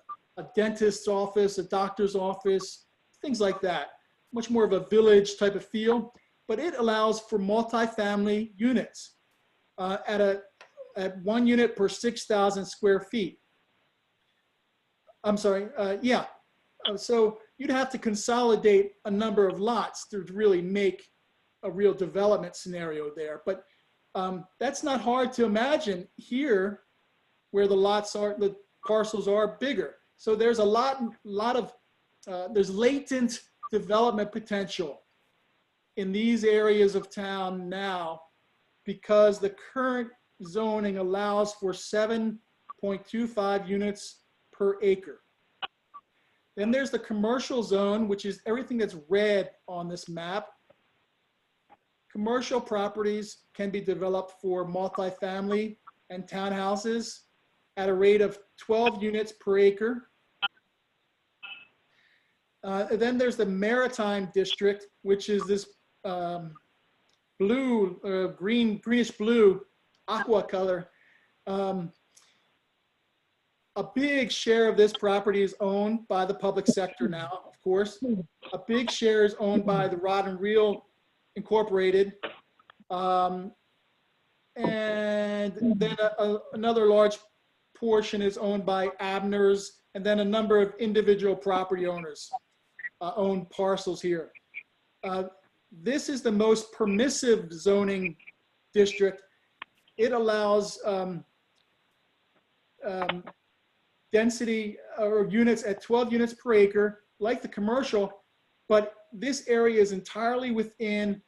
dentist's office, a doctor's office, things like that. Much more of a village type of feel, but it allows for multifamily units at 1 unit per 6,000 square feet. I'm sorry, yeah. So you'd have to consolidate a number of lots to really make a real development scenario there. But that's not hard to imagine here where the lots are, the parcels are bigger. So there's a lot of, there's latent development potential in these areas of town now because the current zoning allows for 7.25 units per acre. Then there's the commercial zone, which is everything that's red on this map. Commercial properties can be developed for multifamily and townhouses at a rate of 12 units per acre. Then there's the Maritime District, which is this blue, greenish blue, aqua color. A big share of this property is owned by the public sector now, of course. A big share is owned by the Rod and Reel Incorporated. And then another large portion is owned by Abner's, and then a number of individual property owners own parcels here. This is the most permissive zoning district. It allows density or units at 12 units per acre, like the commercial, but this area is entirely within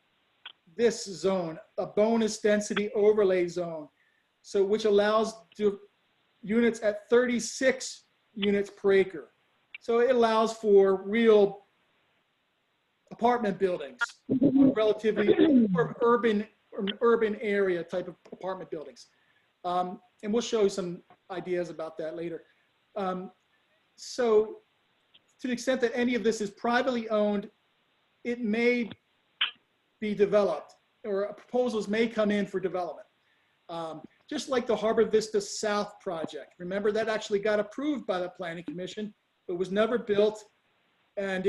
this zone, a bonus density overlay zone. So which allows units at 36 units per acre. So it allows for real apartment buildings, relatively urban area type of apartment buildings. And we'll show you some ideas about that later. So to the extent that any of this is privately owned, it may be developed, or proposals may come in for development. Just like the Harbor Vista South project. Remember, that actually got approved by the Planning Commission, but was never built, and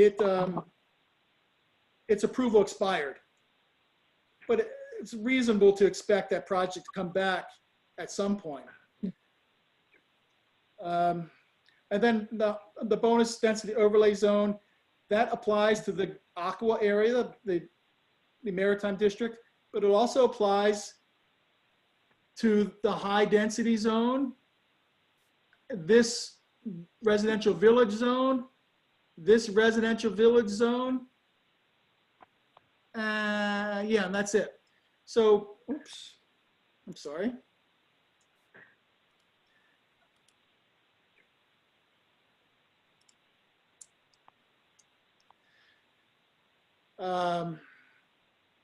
its approval expired. But it's reasonable to expect that project to come back at some point. And then the bonus density overlay zone, that applies to the Aqua area, the Maritime District, but it also applies to the high density zone, this residential village zone, this residential village zone. Yeah, and that's it. So, oops, I'm sorry.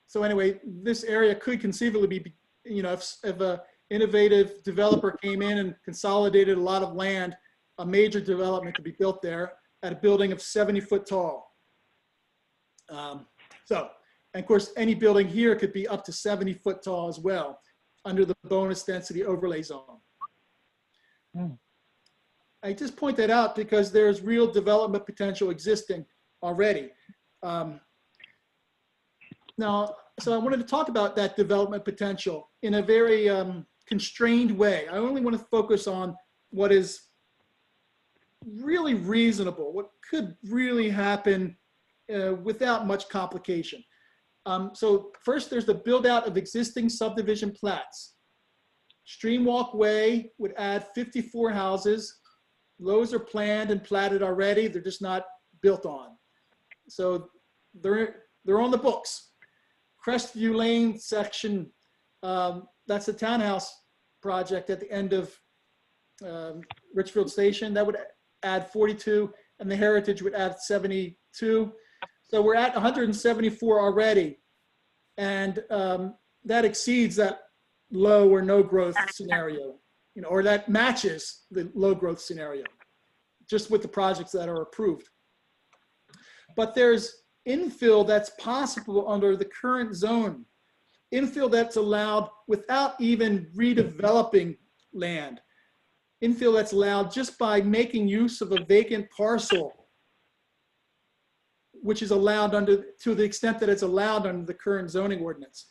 So anyway, this area could conceivably be, you know, if a innovative developer came in and consolidated a lot of land, a major development could be built there at a building of 70 foot tall. And of course, any building here could be up to 70 foot tall as well under the bonus density overlay zone. I just point that out because there's real development potential existing already. Now, so I wanted to talk about that development potential in a very constrained way. I only want to focus on what is really reasonable, what could really happen without much complication. So first, there's the build out of existing subdivision plats. Streamwalk Way would add 54 houses. Those are planned and platted already. They're just not built on. So they're on the books. Crestview Lane section, that's a townhouse project at the end of Richfield Station. That would add 42, and the Heritage would add 72. So we're at 174 already. And that exceeds that low or no growth scenario, or that matches the low growth scenario, just with the projects that are approved. But there's infill that's possible under the current zone. Infill that's allowed without even redeveloping land. Infill that's allowed just by making use of a vacant parcel, which is allowed to the extent that it's allowed under the current zoning ordinance.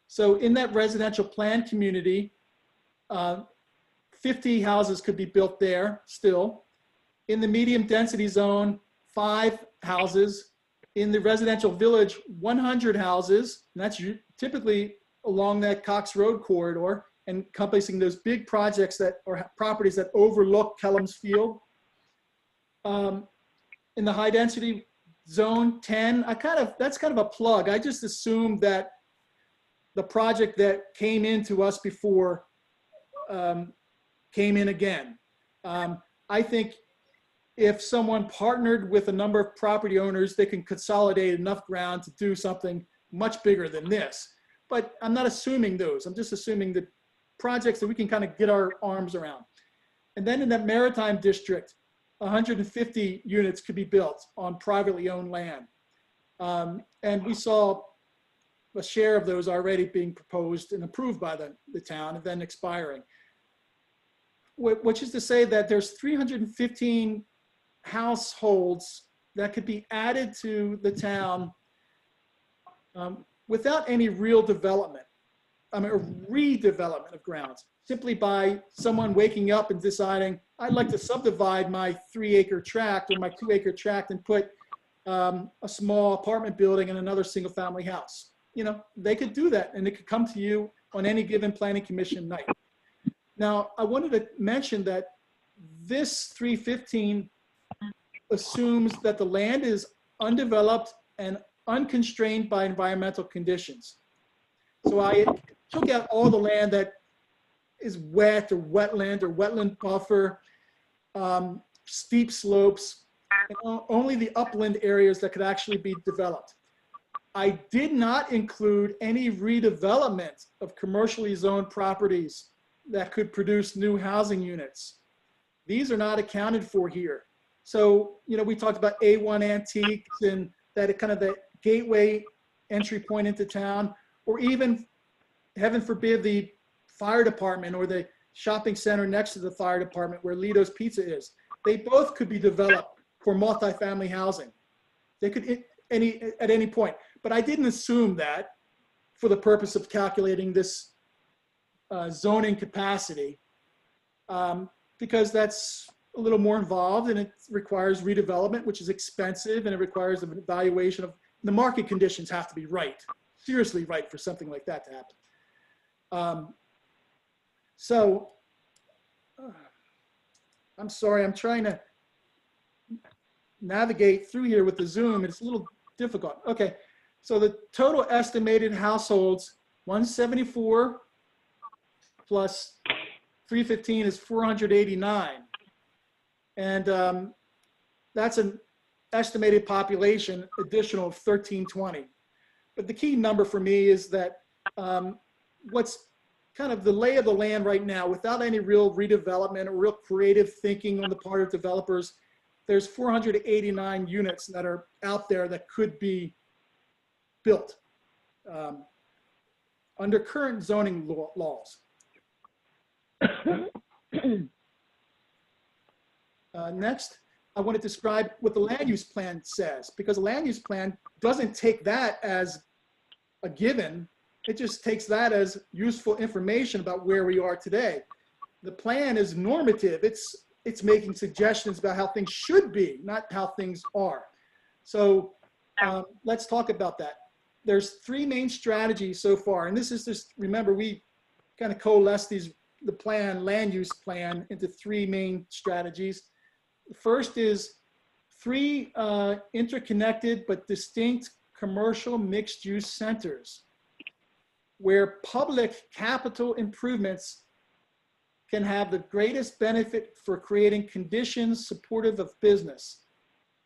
So in that residential plan community, 50 houses could be built there still. In the medium density zone, 5 houses. In the residential village, 100 houses. And that's typically along that Cox Road corridor, encompassing those big projects that are properties that overlook Kellum's Field. In the high density zone 10, that's kind of a plug. I just assumed that the project that came into us before came in again. I think if someone partnered with a number of property owners, they can consolidate enough ground to do something much bigger than this. But I'm not assuming those. I'm just assuming the projects that we can kind of get our arms around. And then in that maritime district, 150 units could be built on privately owned land. And we saw a share of those already being proposed and approved by the town and then expiring. Which is to say that there's 315 households that could be added to the town without any real development, or redevelopment of grounds, simply by someone waking up and deciding, I'd like to subdivide my 3-acre tract or my 2-acre tract and put a small apartment building and another single family house. They could do that, and it could come to you on any given planning commission night. Now, I wanted to mention that this 315 assumes that the land is undeveloped and unconstrained by environmental conditions. So I took out all the land that is wet or wetland buffer, steep slopes, and only the upland areas that could actually be developed. I did not include any redevelopment of commercially zoned properties that could produce new housing units. These are not accounted for here. So, we talked about A1 Antiques and that kind of the gateway entry point into town, or even, heaven forbid, the fire department or the shopping center next to the fire department where Lito's Pizza is. They both could be developed for multifamily housing. They could at any point, but I didn't assume that for the purpose of calculating this zoning capacity, because that's a little more involved and it requires redevelopment, which is expensive, and it requires an evaluation of the market conditions have to be right, seriously right, for something like that to happen. I'm sorry, I'm trying to navigate through here with the Zoom. It's a little difficult. Okay, so the total estimated households, 174 plus 315 is 489. And that's an estimated population additional of 1320. But the key number for me is that what's kind of the lay of the land right now, without any real redevelopment or real creative thinking on the part of developers, there's 489 units that are out there that could be built under current zoning laws. Next, I want to describe what the land use plan says, because the land use plan doesn't take that as a given. It just takes that as useful information about where we are today. The plan is normative. It's making suggestions about how things should be, not how things are. So let's talk about that. There's 3 main strategies so far, and this is just, remember, we kind of coalesced the land use plan into 3 main strategies. The first is 3 interconnected but distinct commercial mixed-use centers where public capital improvements can have the greatest benefit for creating conditions supportive of business.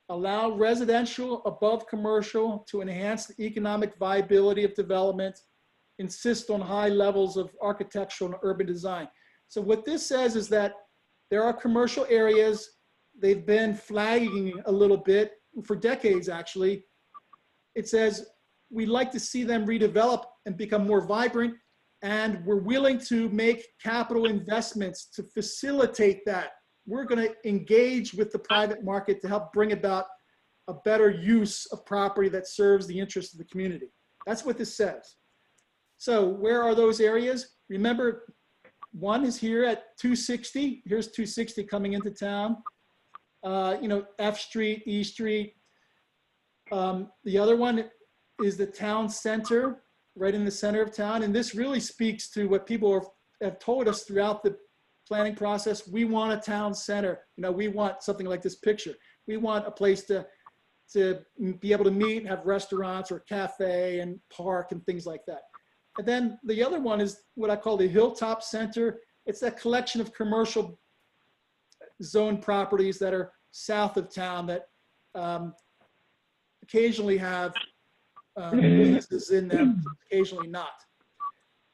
Allow residential above commercial to enhance the economic viability of development. Insist on high levels of architectural and urban design. So what this says is that there are commercial areas, they've been flagging a little bit for decades, actually. It says we'd like to see them redevelop and become more vibrant, and we're willing to make capital investments to facilitate that. We're going to engage with the private market to help bring about a better use of property that serves the interests of the community. That's what this says. So where are those areas? Remember, one is here at 260. Here's 260 coming into town. F Street, E Street. The other one is the town center, right in the center of town. And this really speaks to what people have told us throughout the planning process. We want a town center. We want something like this picture. We want a place to be able to meet, have restaurants or cafe and park and things like that. And then the other one is what I call the Hilltop Center. It's that collection of commercial zone properties that are south of town that occasionally have businesses in them, occasionally not.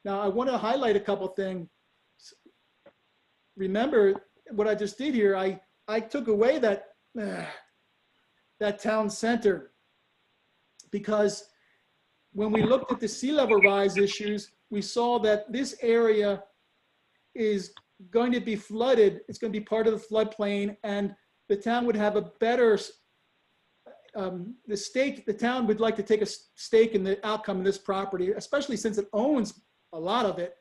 Now, I want to highlight a couple things. Remember what I just did here. I took away that town center because when we looked at the sea level rise issues, we saw that this area is going to be flooded. It's going to be part of the floodplain, and the town would have a better, the town would like to take a stake in the outcome of this property, especially since it owns a lot of it,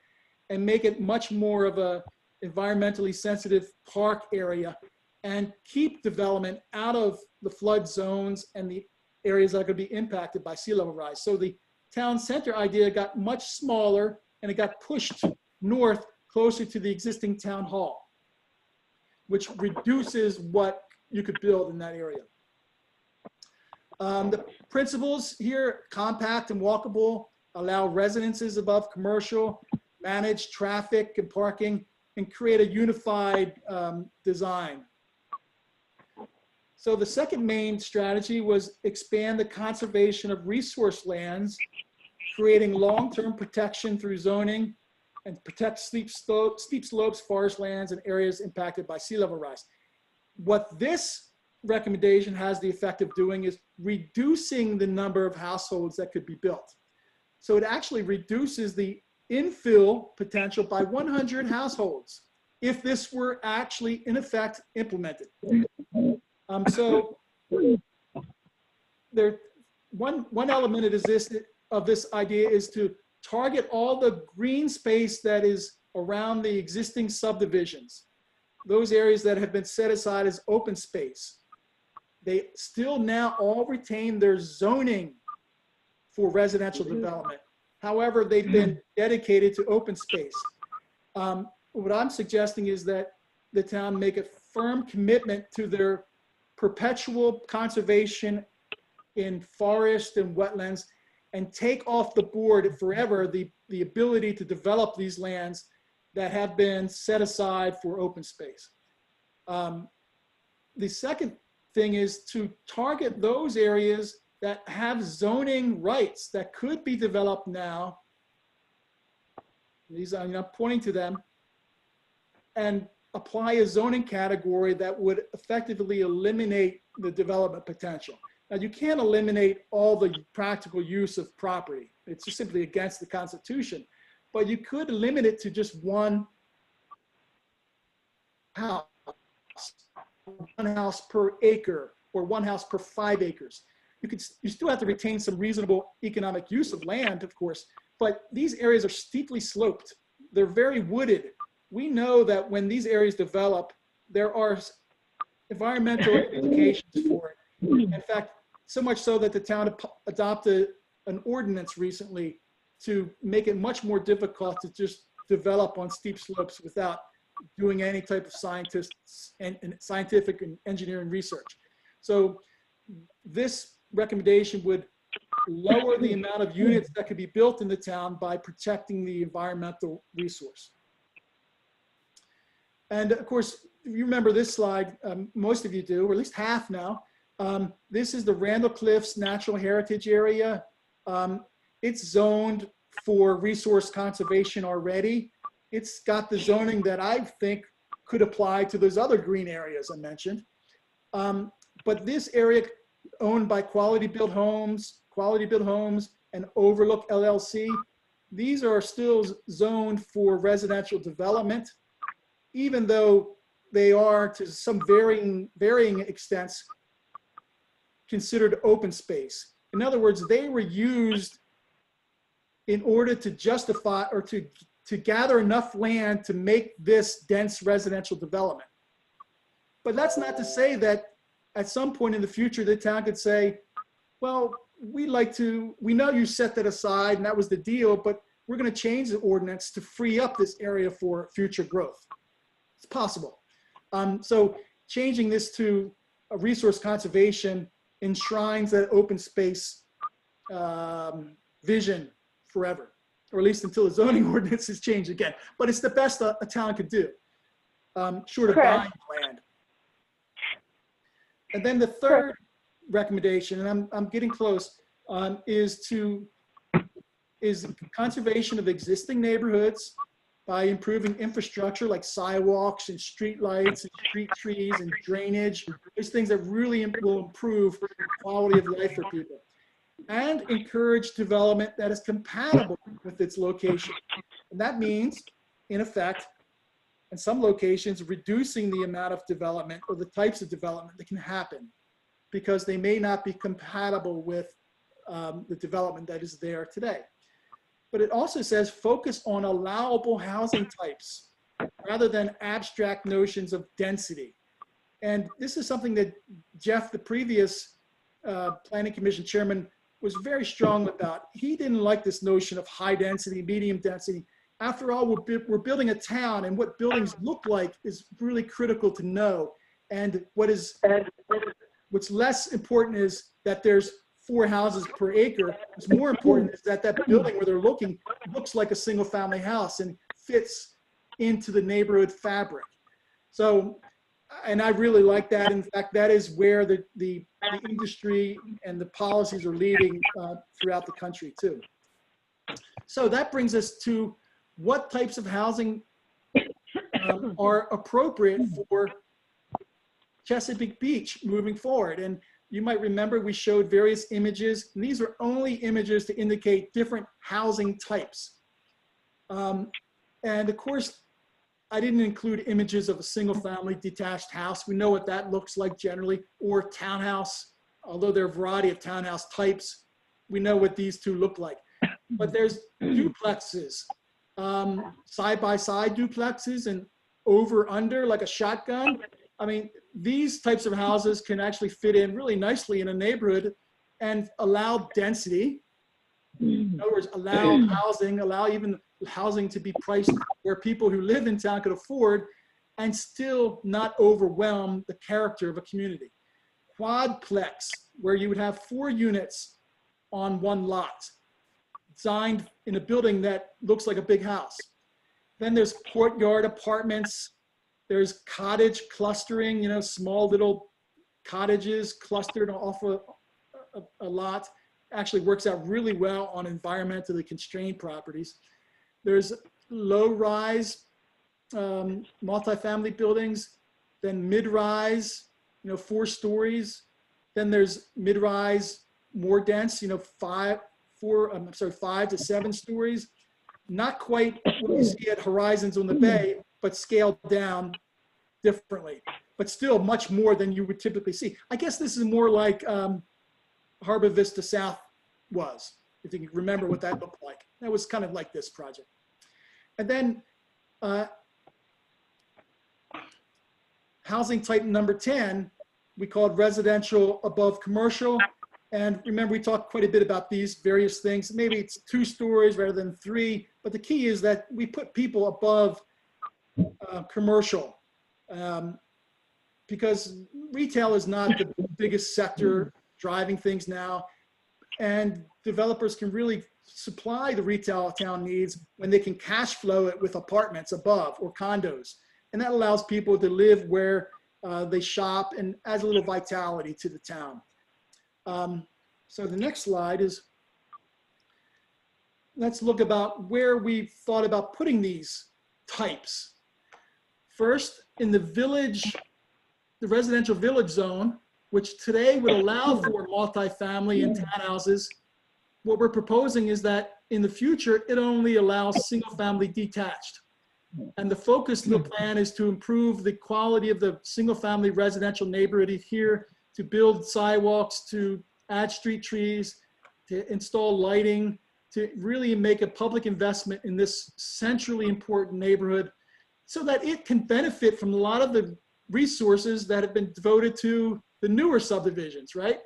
and make it much more of a environmentally sensitive park area and keep development out of the flood zones and the areas that are going to be impacted by sea level rise. So the town center idea got much smaller and it got pushed north closer to the existing town hall, which reduces what you could build in that area. The principles here: compact and walkable, allow residences above commercial, manage traffic and parking, and create a unified design. So the second main strategy was expand the conservation of resource lands, creating long-term protection through zoning, and protect steep slopes, forest lands, and areas impacted by sea level rise. What this recommendation has the effect of doing is reducing the number of households that could be built. So it actually reduces the infill potential by 100 households if this were actually in effect implemented. So there, one element of this idea is to target all the green space that is around the existing subdivisions, those areas that have been set aside as open space. They still now all retain their zoning for residential development. However, they've been dedicated to open space. What I'm suggesting is that the town make a firm commitment to their perpetual conservation in forest and wetlands, and take off the board forever the ability to develop these lands that have been set aside for open space. The second thing is to target those areas that have zoning rights that could be developed now. These I'm not pointing to them, and apply a zoning category that would effectively eliminate the development potential. Now, you can't eliminate all the practical use of property. It's just simply against the Constitution. But you could limit it to just one house per acre, or one house per 5 acres. You still have to retain some reasonable economic use of land, of course, but these areas are steeply sloped. They're very wooded. We know that when these areas develop, there are environmental implications for it. In fact, so much so that the town adopted an ordinance recently to make it much more difficult to just develop on steep slopes without doing any type of scientific and engineering research. So this recommendation would lower the amount of units that could be built in the town by protecting the environmental resource. And of course, you remember this slide, most of you do, or at least half now. This is the Randall Cliffs Natural Heritage Area. It's zoned for resource conservation already. It's got the zoning that I think could apply to those other green areas I mentioned. But this area owned by Quality Built Homes and Overlook LLC, these are still zoned for residential development, even though they are to some varying extents considered open space. In other words, they were used in order to justify or to gather enough land to make this dense residential development. But that's not to say that at some point in the future, the town could say, well, we know you set that aside and that was the deal, but we're going to change the ordinance to free up this area for future growth. It's possible. So changing this to a resource conservation enshrines that open space vision forever, or at least until the zoning ordinance is changed again. But it's the best a town could do, short of Correct. buying land. And then the third recommendation, and I'm getting close, is conservation of existing neighborhoods by improving infrastructure like sidewalks and street lights and street trees and drainage. Those things that really will improve quality of life for people. And encourage development that is compatible with its location. And that means, in effect, in some locations, reducing the amount of development or the types of development that can happen because they may not be compatible with the development that is there today. But it also says focus on allowable housing types rather than abstract notions of density. And this is something that Jeff, the previous Planning Commission chairman, was very strong about. He didn't like this notion of high density, medium density. After all, we're building a town, and what buildings look like is really critical to know. And what's less important is that there's 4 houses per acre. What's more important is that that building where they're looking looks like a single family house and fits into the neighborhood fabric. So, and I really like that. In fact, that is where the industry and the policies are leading throughout the country too. So that brings us to what types of housing are appropriate for Chesapeake Beach moving forward. And you might remember we showed various images. And these are only images to indicate different housing types. And of course, I didn't include images of a single family detached house. We know what that looks like generally, or townhouse, although there are a variety of townhouse types. We know what these two look like. But there's duplexes, side-by-side duplexes and over-under like a shotgun. I mean, these types of houses can actually fit in really nicely in a neighborhood and allow density. In other words, allow housing, allow even housing to be priced where people who live in town could afford and still not overwhelm the character of a community. Quadplex, where you would have 4 units on one lot, designed in a building that looks like a big house. Then there's courtyard apartments. There's cottage clustering, you know, small little cottages clustered off a lot. Actually works out really well on environmentally constrained properties. There's low-rise multifamily buildings, then mid-rise, you know, 4 stories. Then there's mid-rise, more dense, you know, 5 to 7 stories. Not quite what you see at Horizons on the Bay, but scaled down differently, but still much more than you would typically see. I guess this is more like Harbor Vista South was, if you can remember what that looked like. That was kind of like this project. And then housing type number 10, we called residential above commercial. And remember, we talked quite a bit about these various things. Maybe it's 2 stories rather than 3, but the key is that we put people above commercial because retail is not the biggest sector driving things now. And developers can really supply the retail town needs when they can cash flow it with apartments above or condos. And that allows people to live where they shop and adds a little vitality to the town. So the next slide is, let's look about where we thought about putting these types. First, in the village, the residential village zone, which today would allow for multifamily and townhouses. What we're proposing is that in the future, it only allows single-family detached. And the focus of the plan is to improve the quality of the single-family residential neighborhood here, to build sidewalks, to add street trees, to install lighting, to really make a public investment in this centrally important neighborhood so that it can benefit from a lot of the resources that have been devoted to the newer subdivisions, right?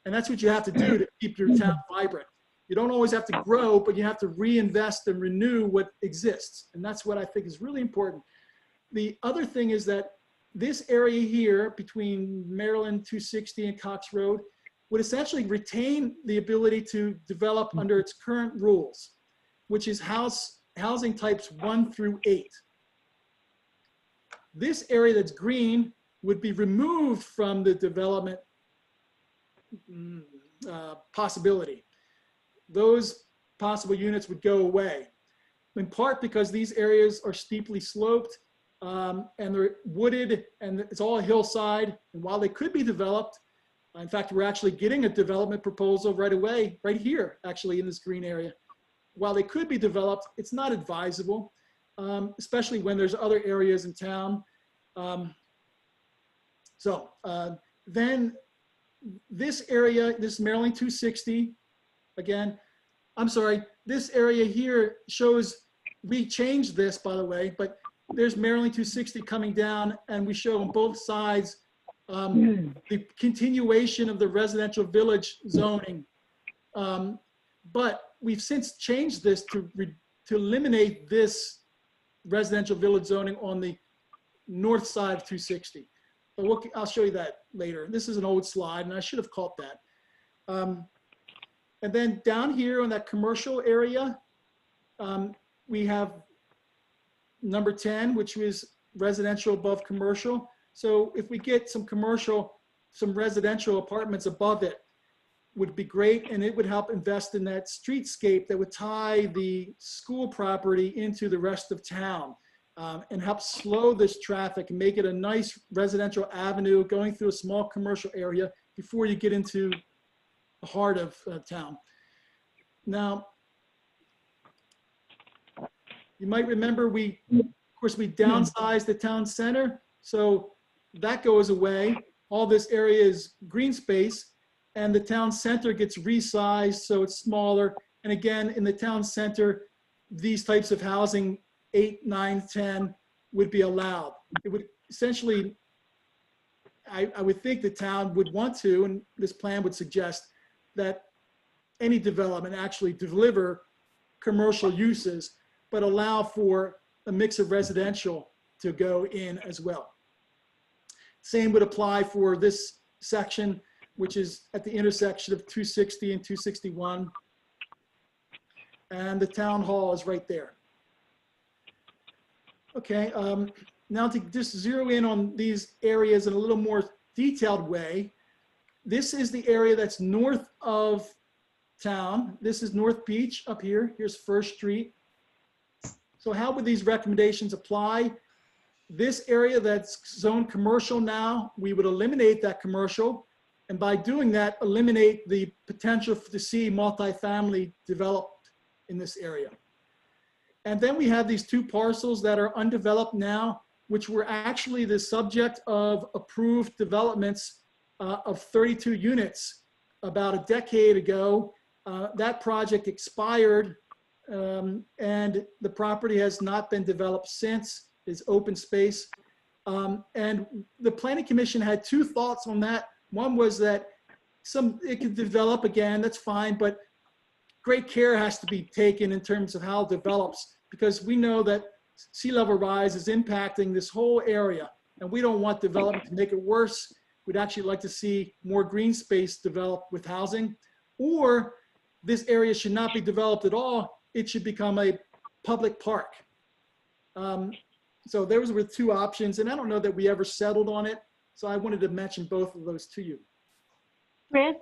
And that's what you have to do to keep your town vibrant. You don't always have to grow, but you have to reinvest and renew what exists. And that's what I think is really important. The other thing is that this area here between Maryland 260 and Cox Road would essentially retain the ability to develop under its current rules, which is housing types 1 through 8. This area that's green would be removed from the development possibility. Those possible units would go away, in part because these areas are steeply sloped and they're wooded and it's all hillside. And while they could be developed, in fact, we're actually getting a development proposal right away, right here, actually in this green area. While they could be developed, it's not advisable, especially when there's other areas in town. Then this area, this Maryland 260, again, I'm sorry, this area here shows, we changed this by the way, but there's Maryland 260 coming down and we show on both sides the continuation of the residential village zoning. But we've since changed this to eliminate this residential village zoning on the north side of 260. But I'll show you that later. This is an old slide and I should have caught that. And then down here on that commercial area, we have number 10, which was residential above commercial. So if we get some residential apartments above it, would be great. And it would help invest in that streetscape that would tie the school property into the rest of town and help slow this traffic and make it a nice residential avenue going through a small commercial area before you get into the heart of town. Now, you might remember of course, we downsized the town center. So that goes away. All this area is green space and the town center gets resized so it's smaller. And again, in the town center, these types of housing, 8, 9, 10 would be allowed. It would essentially, I would think the town would want to, and this plan would suggest that any development actually deliver commercial uses, but allow for a mix of residential to go in as well. Same would apply for this section, which is at the intersection of 260 and 261. And the town hall is right there. Okay, now to just zero in on these areas in a little more detailed way. This is the area that's north of town. This is North Beach up here. Here's First Street. So how would these recommendations apply? This area that's zoned commercial now, we would eliminate that commercial. And by doing that, eliminate the potential to see multifamily developed in this area. And then we have these 2 parcels that are undeveloped now, which were actually the subject of approved developments of 32 units about a decade ago. That project expired and the property has not been developed since. It's open space. And the Planning Commission had 2 thoughts on that. One was that it could develop again, that's fine, but great care has to be taken in terms of how it develops, because we know that sea level rise is impacting this whole area and we don't want development to make it worse. We'd actually like to see more green space developed with housing, or this area should not be developed at all. It should become a public park. So those were two options, and I don't know that we ever settled on it. So I wanted to mention both of those to you. Chris,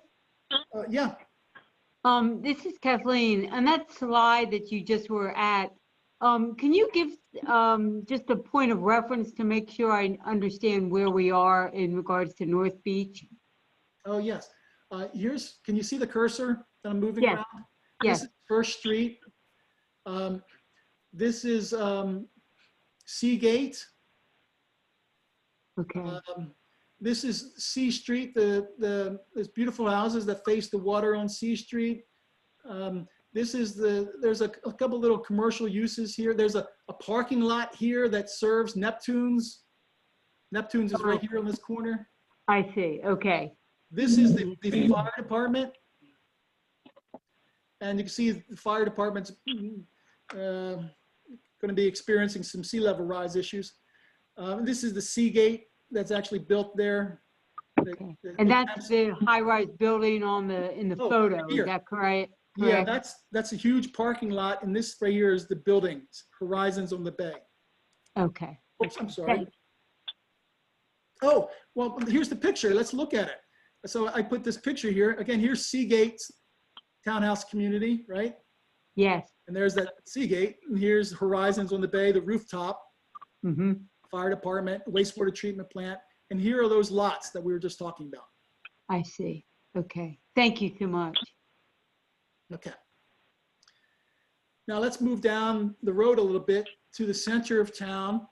Yeah, this is Kathleen. On that slide that you just were at, can you give just a point of reference to make sure I understand where we are in regards to North Beach? oh, yes. Can you see the cursor that I'm moving Yes. around? Yes. This is First Street. This is Seagate. Okay. This is C Street, there's beautiful houses that face the water on C Street. There's a couple little commercial uses here. There's a parking lot here that serves Neptune's. Neptune's is right here on this corner. I see. Okay. This is the fire department. And you can see the fire department's going to be experiencing some sea level rise issues. This is the Seagate that's actually built there. Okay. And that's the high-rise building in the Oh, photo. here. Is that correct? Yeah, Correct? that's a huge parking lot, and this right here is the buildings, Horizons on the Bay. Okay. Oops, I'm sorry. Oh, well, here's the picture. Let's look at it. So I put this picture here. Again, here's Seagate's townhouse community, right? Yes. And there's that Seagate, and here's Horizons on the Bay, the rooftop, Mm-hmm. fire department, wastewater treatment plant, and here are those lots that we were just talking about. I see. Okay. Thank you so much. Okay. Now let's move down the road a little bit to the center of town.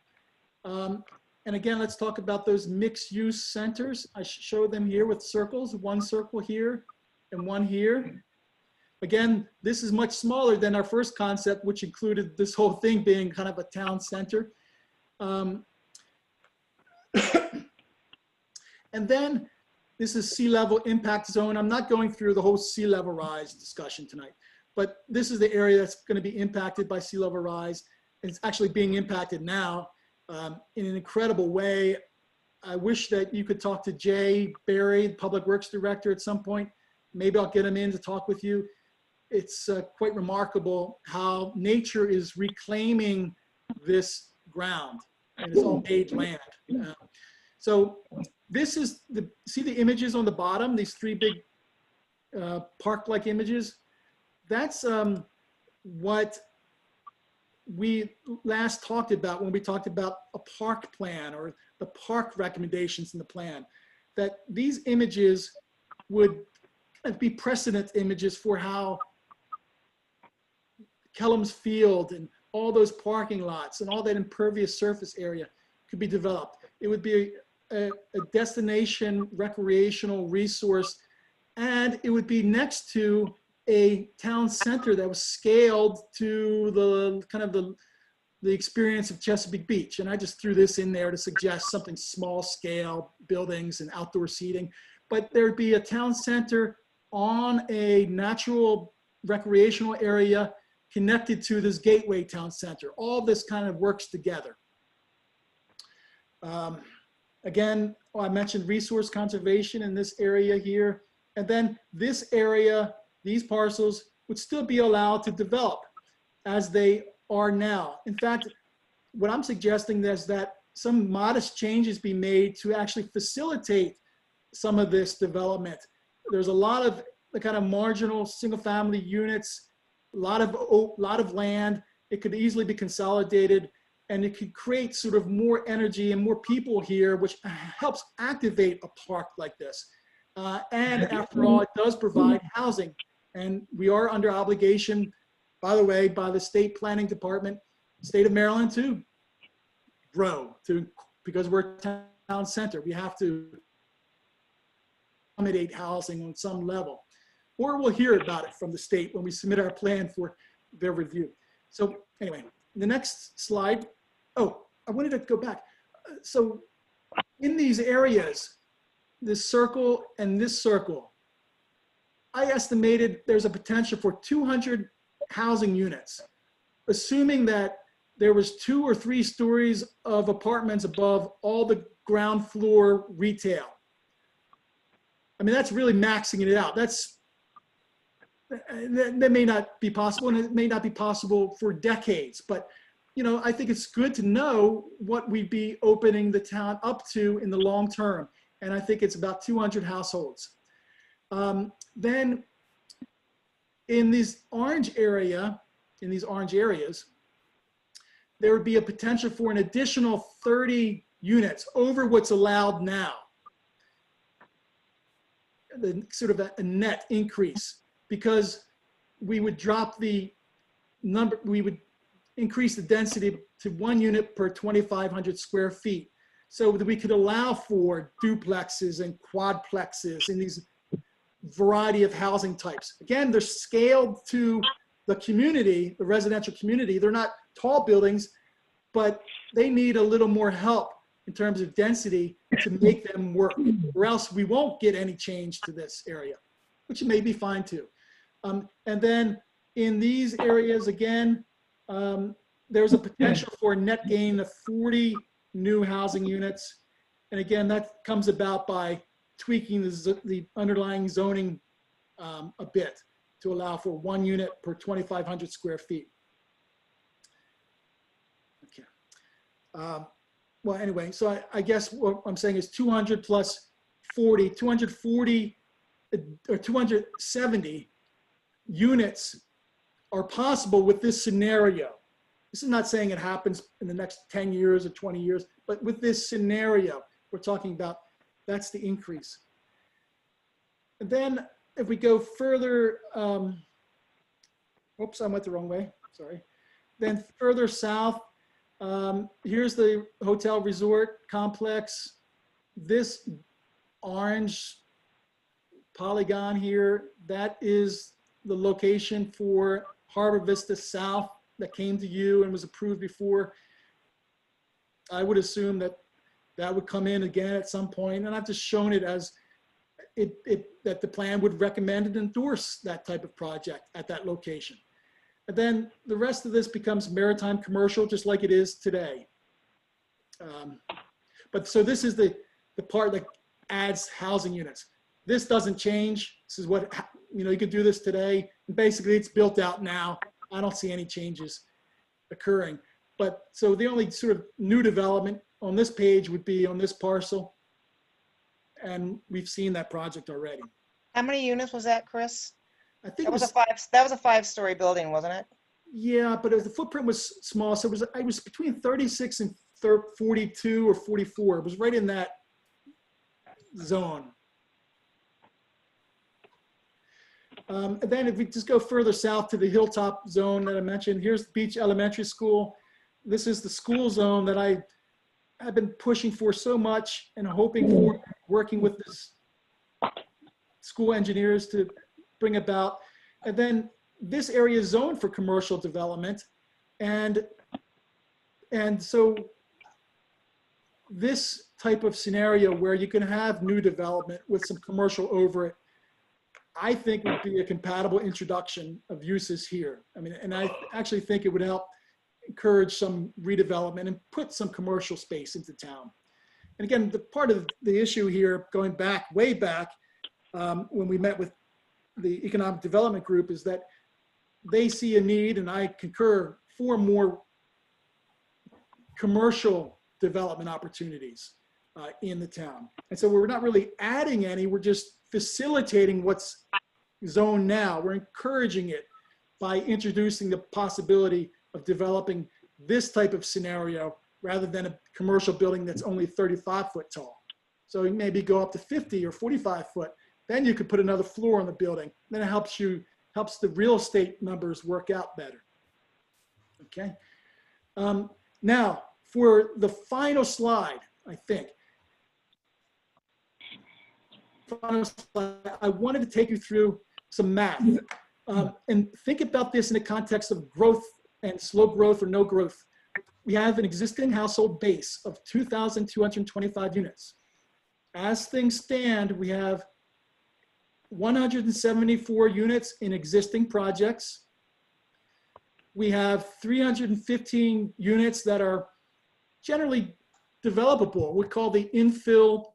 And again, let's talk about those mixed-use centers. I show them here with circles, one circle here and one here. Again, this is much smaller than our first concept, which included this whole thing being kind of a town center. And then this is sea level impact zone. I'm not going through the whole sea level rise discussion tonight, but this is the area that's going to be impacted by sea level rise. And it's actually being impacted now in an incredible way. I wish that you could talk to Jay Barry, the Public Works Director, at some point. Maybe I'll get him in to talk with you. It's quite remarkable how nature is reclaiming this ground, and it's all made land. So this is see the images on the bottom, these three big park-like images? That's what we last talked about when we talked about a park plan or the park recommendations in the plan, that these images would be precedent images for how Kellum's Field and all those parking lots and all that impervious surface area could be developed. It would be a destination recreational resource, and it would be next to a town center that was scaled to the kind of the experience of Chesapeake Beach. And I just threw this in there to suggest something small scale, buildings and outdoor seating, but there'd be a town center on a natural recreational area connected to this gateway town center. All this kind of works together. Again, I mentioned resource conservation in this area here. And then this area, these parcels would still be allowed to develop as they are now. In fact, what I'm suggesting is that some modest changes be made to actually facilitate some of this development. There's a lot of the kind of marginal single family units, a lot of land. It could easily be consolidated, and it could create sort of more energy and more people here, which helps activate a park like this. And after all, it does provide housing. And we are under obligation, by the way, by the state planning department, state of Maryland to grow, because we're a town center. We have to accommodate housing on some level. Or we'll hear about it from the state when we submit our plan for their review. So anyway, the next slide. Oh, I wanted to go back. So in these areas, this circle and this circle, I estimated there's a potential for 200 housing units, assuming that there was 2 or 3 stories of apartments above all the ground floor retail. I mean, that's really maxing it out. That may not be possible, and it may not be possible for decades, but I think it's good to know what we'd be opening the town up to in the long term. And I think it's about 200 households. Then in these orange areas, there would be a potential for an additional 30 units over what's allowed now. The sort of a net increase, because we would drop the number, we would increase the density to 1 unit per 2,500 square feet, so that we could allow for duplexes and quadplexes in these variety of housing types. Again, they're scaled to the community, the residential community. They're not tall buildings, but they need a little more help in terms of density to make them work, or else we won't get any change to this area, which may be fine too. And then in these areas, again, there's a potential for a net gain of 40 new housing units. And again, that comes about by tweaking the underlying zoning a bit to allow for 1 unit per 2,500 square feet. Okay. Well, anyway, so I guess what I'm saying is 200 plus 40, 240 or 270 units are possible with this scenario. This is not saying it happens in the next 10 years or 20 years, but with this scenario, we're talking about, that's the increase. And then if we go further, oops, I went the wrong way, sorry. Then further south, here's the hotel resort complex. This orange polygon here, that is the location for Harbor Vista South that came to you and was approved before. I would assume that that would come in again at some point, and I've just shown it as that the plan would recommend and endorse that type of project at that location. And then the rest of this becomes maritime commercial, just like it is today. But so this is the part that adds housing units. This doesn't change. This is what, you could do this today. And basically it's built out now. I don't see any changes occurring. But so the only sort of new development on this page would be on this parcel. And we've seen that project already. How many units was that, Chris? I think That was a 5-story building, wasn't it? yeah, but the footprint was small. So it was between 36 and 42 or 44. It was right in that zone. And then if we just go further south to the hilltop zone that I mentioned, here's Beach Elementary School. This is the school zone that I have been pushing for so much and hoping for, working with this school engineers to bring about. And then this area is zoned for commercial development. And so this type of scenario where you can have new development with some commercial over it, I think would be a compatible introduction of uses here. I mean, and I actually think it would help encourage some redevelopment and put some commercial space into town. And again, the part of the issue here, going back, way back, when we met with the Economic Development Group, is that they see a need, and I concur, for more commercial development opportunities in the town. And so we're not really adding any, we're just facilitating what's zoned now. We're encouraging it by introducing the possibility of developing this type of scenario rather than a commercial building that's only 35 foot tall. So you maybe go up to 50 or 45 foot. Then you could put another floor on the building. Then it helps the real estate numbers work out better. Okay. Now for the final slide, I think. I wanted to take you through some math and think about this in the context of growth and slow growth or no growth. We have an existing household base of 2,225 units. As things stand, we have 174 units in existing projects. We have 315 units that are generally developable. We call the infill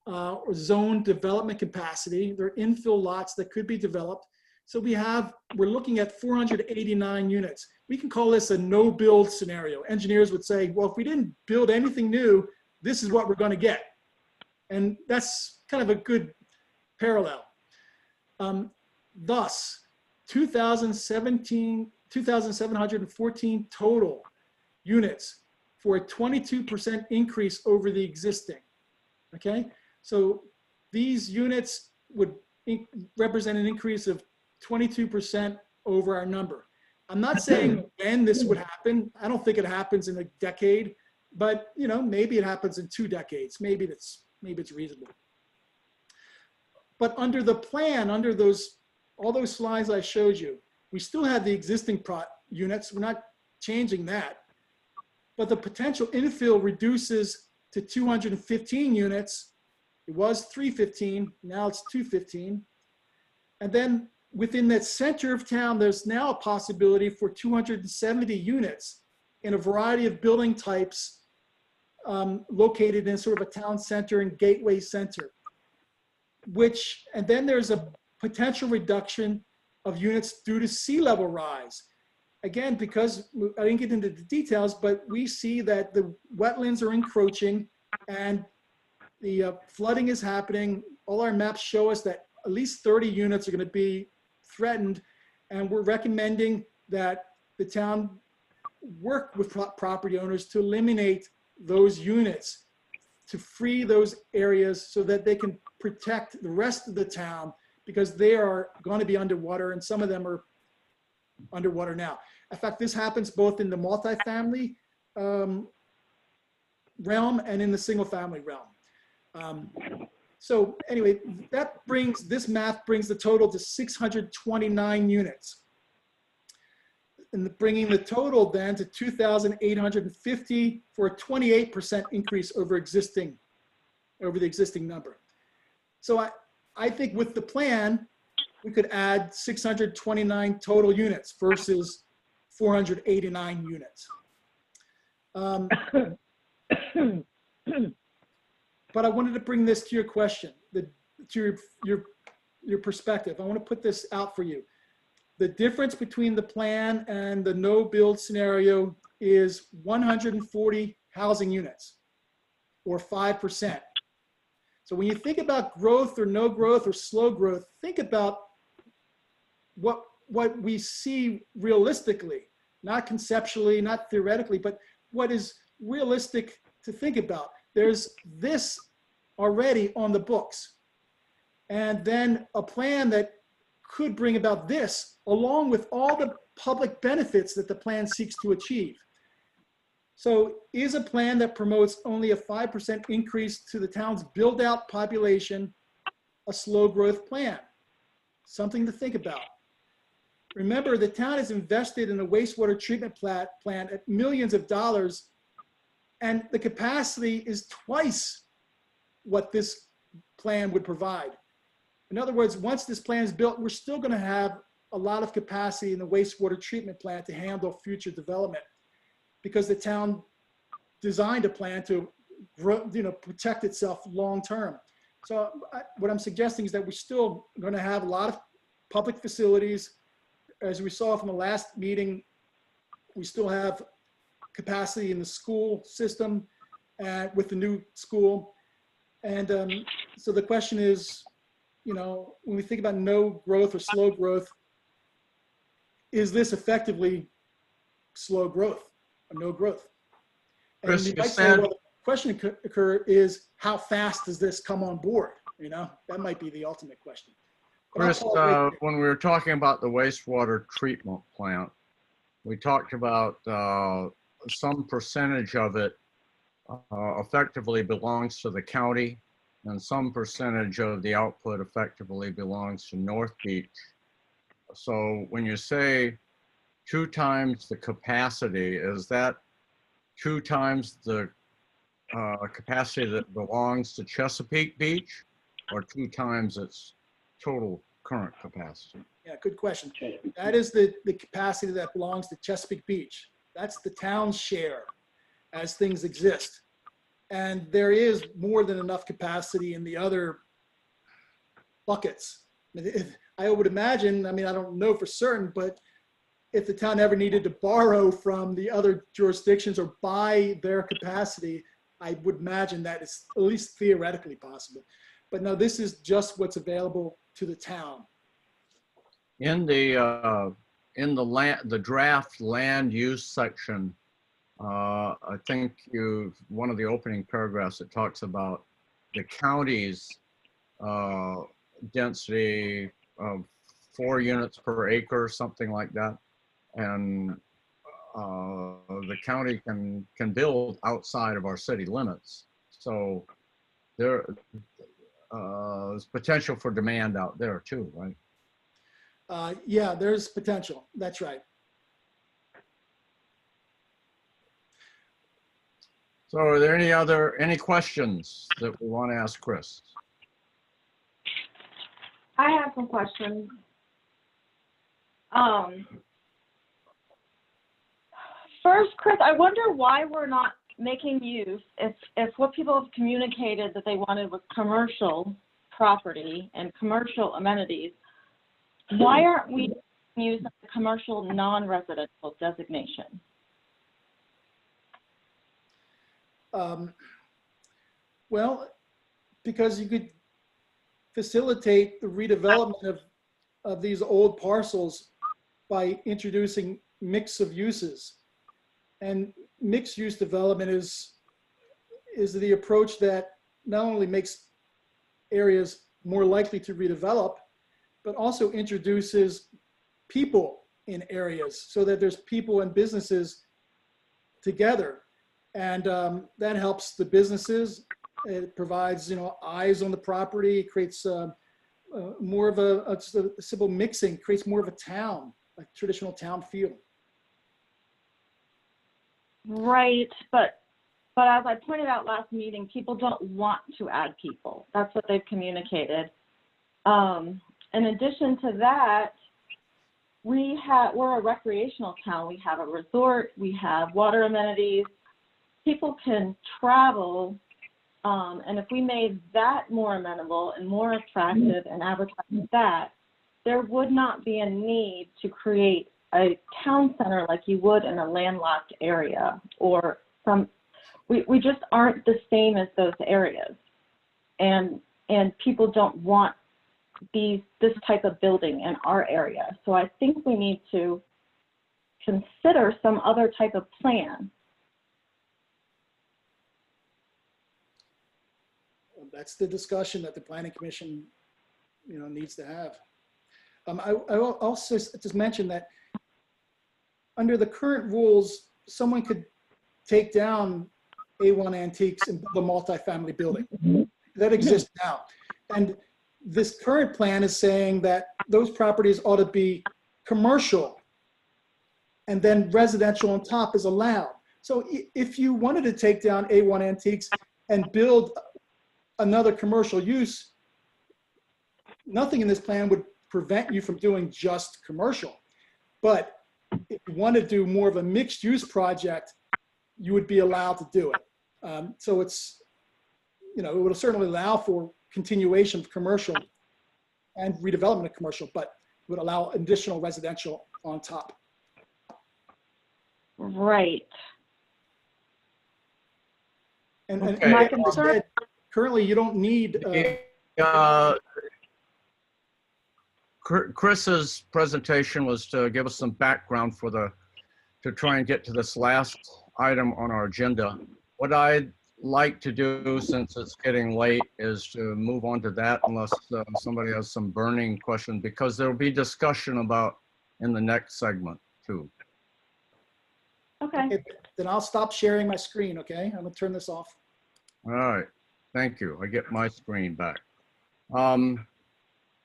or zone development capacity. They're infill lots that could be developed. So we're looking at 489 units. We can call this a no build scenario. Engineers would say, well, if we didn't build anything new, this is what we're going to get. And that's kind of a good parallel. Thus, 2,714 total units for a 22% increase over the existing. Okay, so these units would represent an increase of 22% over our number. I'm not saying when this would happen. I don't think it happens in a decade, but you know, maybe it happens in 2 decades. Maybe it's reasonable. But under the plan, under all those slides I showed you, we still have the existing units. We're not changing that. But the potential infill reduces to 215 units. It was 315, now it's 215. And then within that center of town, there's now a possibility for 270 units in a variety of building types located in sort of a town center and gateway center. And then there's a potential reduction of units due to sea level rise. Again, because I didn't get into the details, but we see that the wetlands are encroaching and the flooding is happening. All our maps show us that at least 30 units are going to be threatened. And we're recommending that the town work with property owners to eliminate those units, to free those areas so that they can protect the rest of the town, because they are going to be underwater and some of them are underwater now. In fact, this happens both in the multifamily realm and in the single family realm. So anyway, this math brings the total to 629 units. And bringing the total then to 2,850 for a 28% increase over the existing number. So I think with the plan, we could add 629 total units versus 489 units. But I wanted to bring this to your question, to your perspective. I want to put this out for you. The difference between the plan and the no build scenario is 140 housing units, or 5%. So when you think about growth or no growth or slow growth, think about what we see realistically, not conceptually, not theoretically, but what is realistic to think about. There's this already on the books. And then a plan that could bring about this, along with all the public benefits that the plan seeks to achieve. So is a plan that promotes only a 5% increase to the town's build out population a slow growth plan? Something to think about. Remember, the town has invested in a wastewater treatment plant at millions of dollars, and the capacity is twice what this plan would provide. In other words, once this plan is built, we're still going to have a lot of capacity in the wastewater treatment plant to handle future development, because the town designed a plan to grow, protect itself long term. So what I'm suggesting is that we're still going to have a lot of public facilities. As we saw from the last meeting, we still have capacity in the school system with the new school. And so the question is, when we think about no growth or slow growth, is this effectively slow growth or no growth? And Chris, you you might say, said- well, the question could occur is, how fast does this come on board? That might be the ultimate question. But I'll Chris, pause right there. when we were talking about the wastewater treatment plant, we talked about some percentage of it effectively belongs to the county, and some percentage of the output effectively belongs to North Beach. So when you say 2 times the capacity, is that 2 times the capacity that belongs to Chesapeake Beach, or 2 times its total current capacity? Yeah, good question. That is the capacity that belongs to Chesapeake Beach. That's the town's share as things exist. And there is more than enough capacity in the other buckets I would imagine, I mean, I don't know for certain, but if the town ever needed to borrow from the other jurisdictions or buy their capacity, I would imagine that it's at least theoretically possible. But no, this is just what's available to the town. In the draft land use section, I think one of the opening paragraphs, it talks about the county's density of 4 units per acre, something like that. And the county can build outside of our city limits. So there's potential for demand out there too, right? Yeah, there's potential. That's right. So are there any questions that we want to ask Chris? I have some questions. First, Chris, I wonder why we're not making use, if what people have communicated that they wanted was commercial property and commercial amenities, why aren't we using the commercial non-residential designation? Well, because you could facilitate the redevelopment of these old parcels by introducing mix of uses. And mixed use development is the approach that not only makes areas more likely to redevelop, but also introduces people in areas so that there's people and businesses together. And that helps the businesses. It provides, eyes on the property. It creates more of a simple mixing, creates more of a town, a traditional town feel. Right, but as I pointed out last meeting, people don't want to add people. That's what they've communicated. In addition to that, we're a recreational town. We have a resort, we have water amenities. People can travel, and if we made that more amenable and more attractive and advertise that, there would not be a need to create a town center like you would in a landlocked area, or we just aren't the same as those areas, and people don't want this type of building in our area. So I think we need to consider some other type of plan. That's the discussion that the Planning Commission, needs to have. I will also just mention that under the current rules, someone could take down A1 Antiques and build a multifamily building. That exists now. And this current plan is saying that those properties ought to be commercial, and then residential on top is allowed. So if you wanted to take down A1 Antiques and build another commercial use, nothing in this plan would prevent you from doing just commercial. But if you want to do more of a mixed use project, you would be allowed to do it. So it's, it would certainly allow for continuation of commercial and redevelopment of commercial, but would allow additional residential on top. Right. And Okay. My like I said, currently you don't need, Chris's presentation was to give us some background to try and get to this last item on our agenda. What I'd like to do, since it's getting late, is to move on to that unless somebody has some burning question, because there'll be discussion about in the next segment too. Okay. then I'll stop sharing my screen, okay? I'm gonna turn this off. All right, thank you. I get my screen back.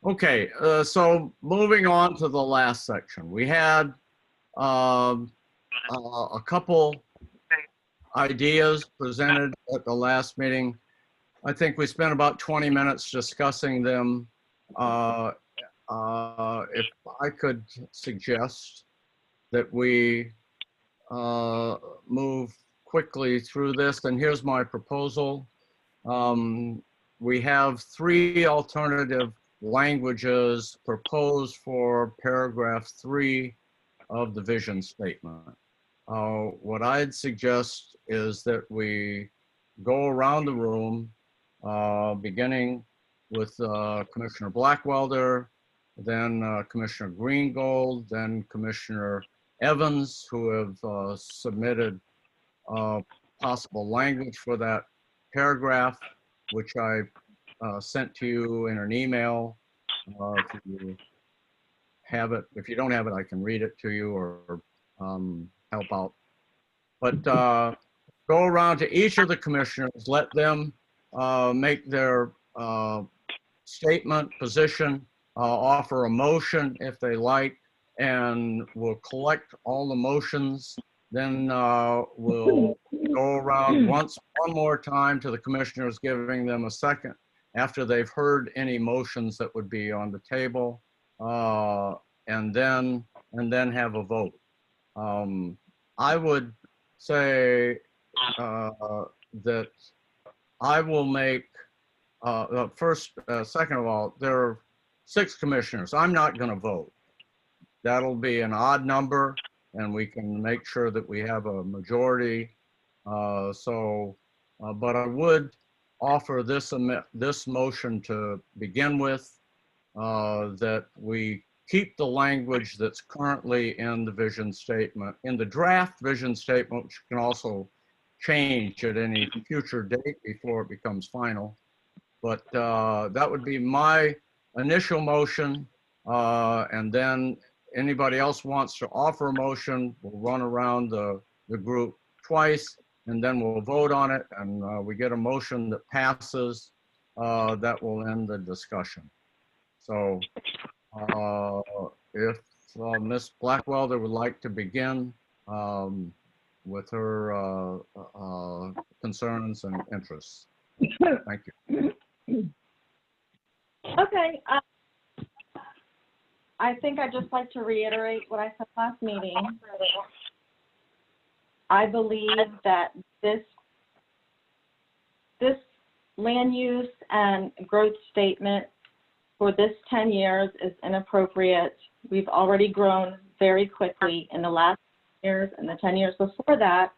Okay, so moving on to the last section. We had a couple ideas presented at the last meeting. I think we spent about 20 minutes discussing them. If I could suggest that we move quickly through this, and here's my proposal. We have 3 alternative languages proposed for paragraph 3 of the vision statement. What I'd suggest is that we go around the room, beginning with Commissioner Blackwelder, then Commissioner Greengold, then Commissioner Evans, who have submitted possible language for that paragraph, which I sent to you in an email. If you have it, if you don't have it, I can read it to you or help out. But go around to each of the commissioners, let them make their statement, position, offer a motion if they like, and we'll collect all the motions. Then we'll go around one more time to the commissioners, giving them a second after they've heard any motions that would be on the table, and then have a vote. I would say that I will make second of all, there are 6 commissioners. I'm not going to vote. That'll be an odd number, and we can make sure that we have a majority. But I would offer this motion to begin with, that we keep the language that's currently in the vision statement, in the draft vision statement, which can also change at any future date before it becomes final. But that would be my initial motion. And then anybody else wants to offer a motion, we'll run around the group twice, and then we'll vote on it. And we get a motion that passes, that will end the discussion. So if Ms. Blackwelder would like to begin with her concerns and interests. Thank you. Okay. I think I'd just like to reiterate what I said last meeting. I believe that this land use and growth statement for this 10 years is inappropriate. We've already grown very quickly in the last years and the 10 years before that,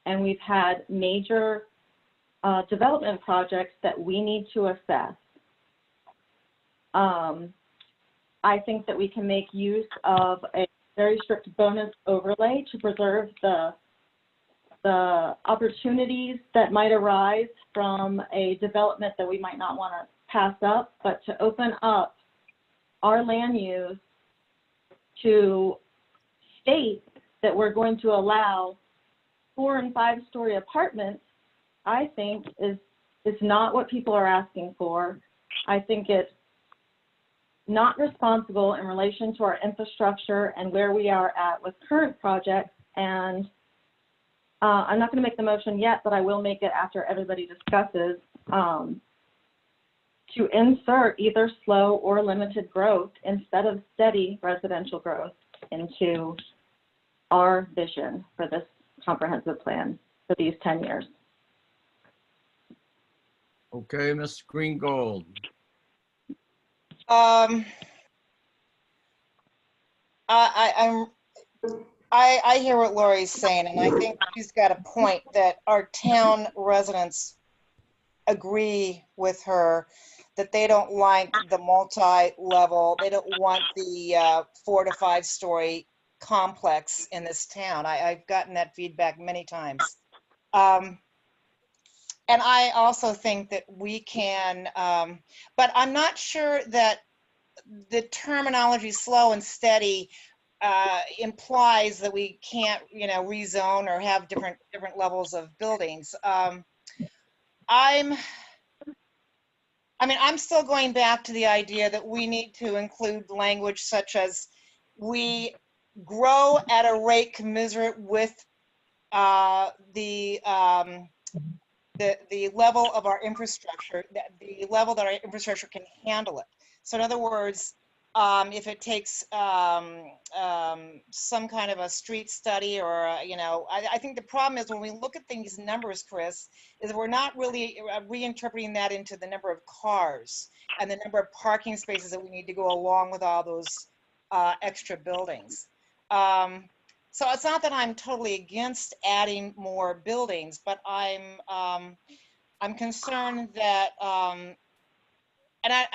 and we've had major development projects that we need to assess. I think that we can make use of a very strict bonus overlay to preserve the opportunities that might arise from a development that we might not want to pass up, but to open up our land use to state that we're going to allow 4- and 5-story apartments, I think is not what people are asking for. I think it's not responsible in relation to our infrastructure and where we are at with current projects. And I'm not going to make the motion yet, but I will make it after everybody discusses, to insert either slow or limited growth instead of steady residential growth into our vision for this comprehensive plan for these 10 years. Okay, Ms. Greengold. I hear what Lori's saying, and I think she's got a point that our town residents agree with her that they don't like the multi-level, they don't want the 4- to 5-story complex in this town. I've gotten that feedback many times. And I also think that we can, but I'm not sure that the terminology slow and steady implies that we can't, rezone or have different levels of buildings. I'm still going back to the idea that we need to include language such as we grow at a rate commensurate with the level of our infrastructure, the level that our infrastructure can handle it. So in other words, if it takes some kind of a street study or, I think the problem is when we look at these numbers, Chris, is we're not really reinterpreting that into the number of cars and the number of parking spaces that we need to go along with all those extra buildings. So it's not that I'm totally against adding more buildings, but I'm concerned that, and I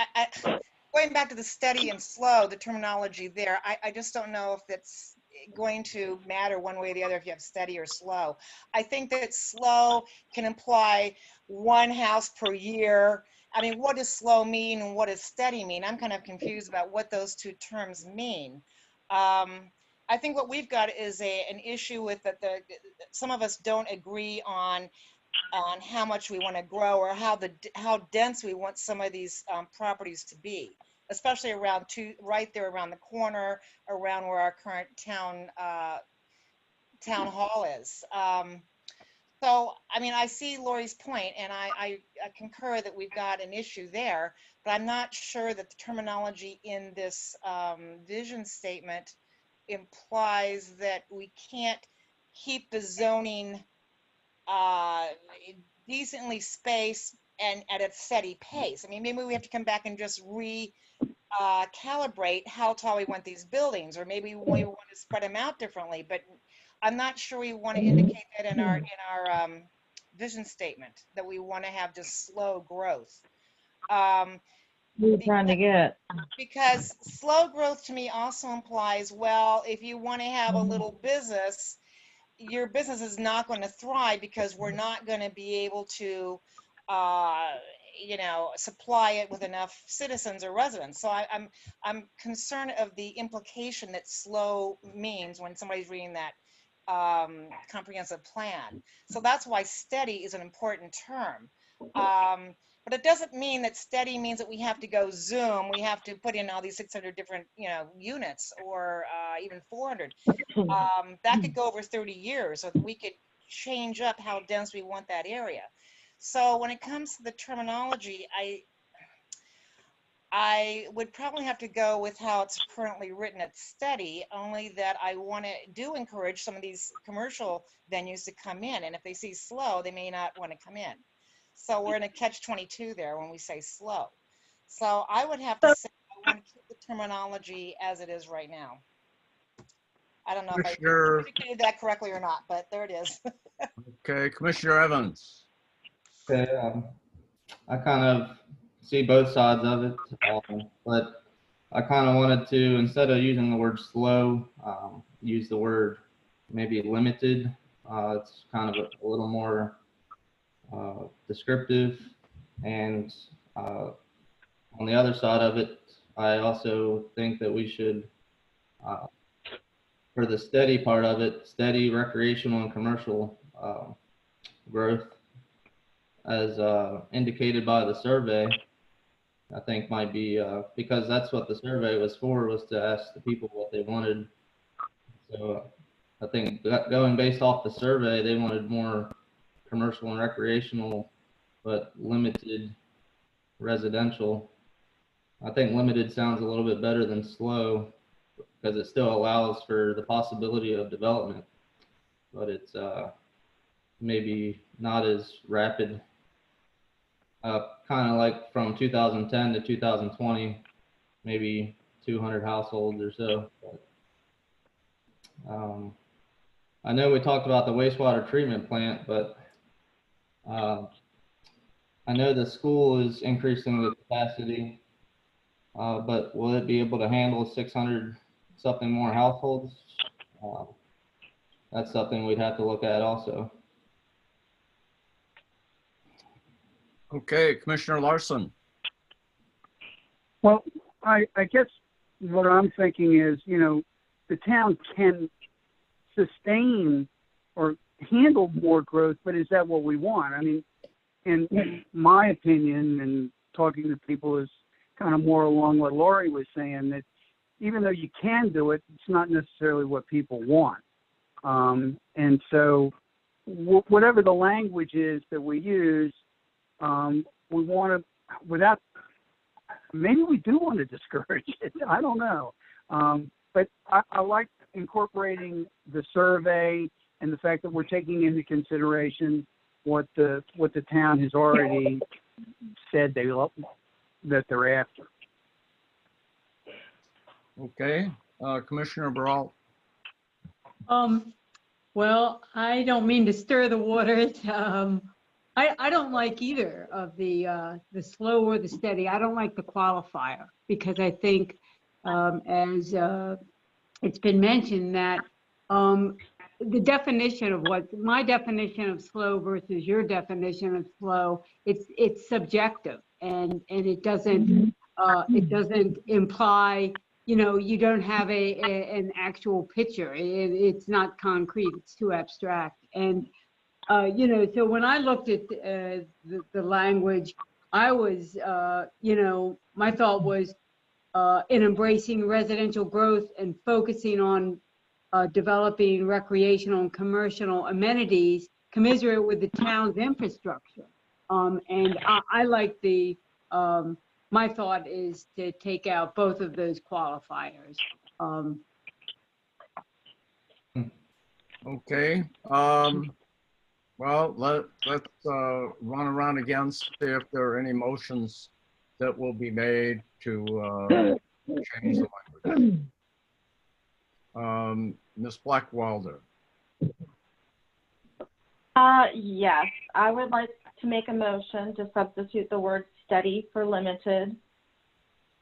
going back to the steady and slow, the terminology there, I just don't know if it's going to matter one way or the other if you have steady or slow. I think that slow can imply one house per year. I mean, what does slow mean and what does steady mean? I'm kind of confused about what those two terms mean. I think what we've got is an issue with that some of us don't agree on how much we want to grow or how dense we want some of these properties to be, especially right there around the corner, around where our current town hall is. So, I mean, I see Lori's point, and I concur that we've got an issue there, but I'm not sure that the terminology in this vision statement implies that we can't keep the zoning decently spaced and at a steady pace. I mean, maybe we have to come back and just calibrate how tall we want these buildings, or maybe we want to spread them out differently. But I'm not sure we want to indicate that in our vision statement that we want to have just slow growth. We're trying to get. Because slow growth to me also implies, well, if you want to have a little business, your business is not going to thrive because we're not going to be able to, supply it with enough citizens or residents. So I'm concerned of the implication that slow means when somebody's reading that comprehensive plan. So that's why steady is an important term. But it doesn't mean that steady means that we have to go Zoom. We have to put in all these 600 different, units or even 400. That could go over 30 years, so that we could change up how dense we want that area. So when it comes to the terminology, I would probably have to go with how it's currently written at steady, only that I do encourage some of these commercial venues to come in. And if they see slow, they may not want to come in. So we're in a catch-22 there when we say slow. So I would have to say I want to keep the terminology as it is right now. I don't know if I communicated that correctly or not, but there it is. Okay, Commissioner Evans. Okay, I kind of see both sides of it, but I kind of wanted to, instead of using the word slow, use the word maybe limited. It's kind of a little more descriptive. And on the other side of it, I also think that we should, for the steady part of it, steady recreational and commercial growth, as indicated by the survey, I think might be, because that's what the survey was for, was to ask the people what they wanted. So I think going based off the survey, they wanted more commercial and recreational, but limited residential. I think limited sounds a little bit better than slow because it still allows for the possibility of development, but it's maybe not as rapid. Kind of like from 2010 to 2020, maybe 200 households or so. But, I know we talked about the wastewater treatment plant, but I know the school is increasing the capacity, but will it be able to handle 600 something more households? That's something we'd have to look at also. Okay, Commissioner Larson. Well, I guess what I'm thinking is, the town can sustain or handle more growth, but is that what we want? I mean, in my opinion, and talking to people, is kind of more along what Lori was saying, that even though you can do it, it's not necessarily what people want. And so whatever the language is that we use, we want to, without maybe we do want to discourage it. I don't know. But I like incorporating the survey and the fact that we're taking into consideration what the town has already said that they're after. Okay, Commissioner Brault. Well, I don't mean to stir the waters. I don't like either of the slow or the steady. I don't like the qualifier because I think, as it's been mentioned, that the definition of what my definition of slow versus your definition of slow, it's subjective, and it doesn't imply, you don't have an actual picture. It's not concrete. It's too abstract. And so when I looked at the language, I was, my thought was in embracing residential growth and focusing on developing recreational and commercial amenities commensurate with the town's infrastructure. And I like my thought is to take out both of those qualifiers. Okay. Well, let's run around again, see if there are any motions that will be made to change the language. Ms. Blackwelder. Yes, I would like to make a motion to substitute the word steady for limited,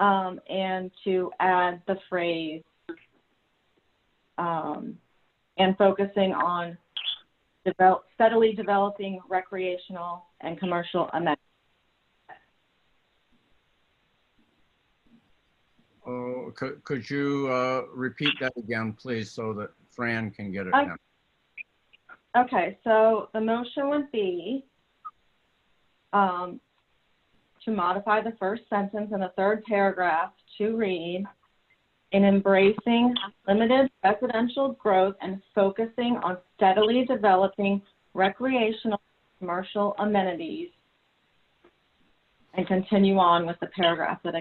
and to add the phrase, and focusing on steadily developing recreational and commercial amenities. Oh, could you repeat that again, please, so that Fran can get it down? Okay, so the motion would be to modify the first sentence in the third paragraph to read, in embracing limited residential growth and focusing on steadily developing recreational commercial amenities, and continue on with the paragraph that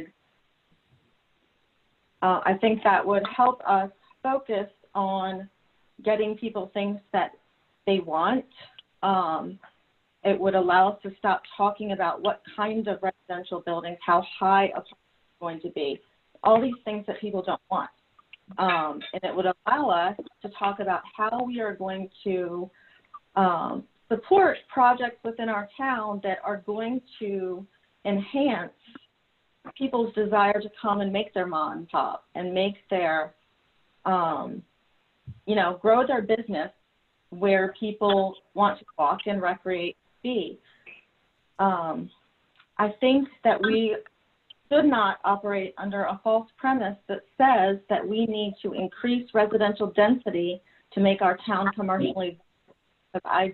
I think that would help us focus on getting people things that they want. It would allow us to stop talking about what kind of residential buildings, how high a apartment is going to be, all these things that people don't want. And it would allow us to talk about how we are going to support projects within our town that are going to enhance people's desire to come and make their mom and pop and make their, grow their business where people want to walk and recreate and be. I think that we should not operate under a false premise that says that we need to increase residential density to make our town commercially. I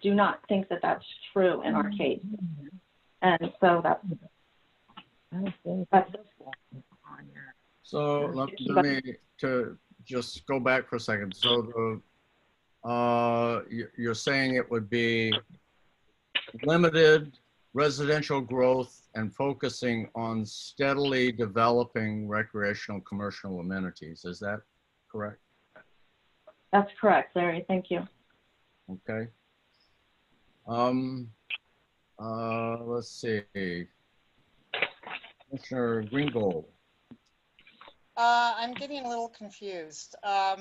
do not think that that's true in our case. And so that's So let me to just go back for a second. So you're saying it would be limited residential growth and focusing on steadily developing recreational commercial amenities. Is that correct? That's correct, Larry. Thank you. Okay. Let's see. Commissioner Greengold. I'm getting a little confused. Are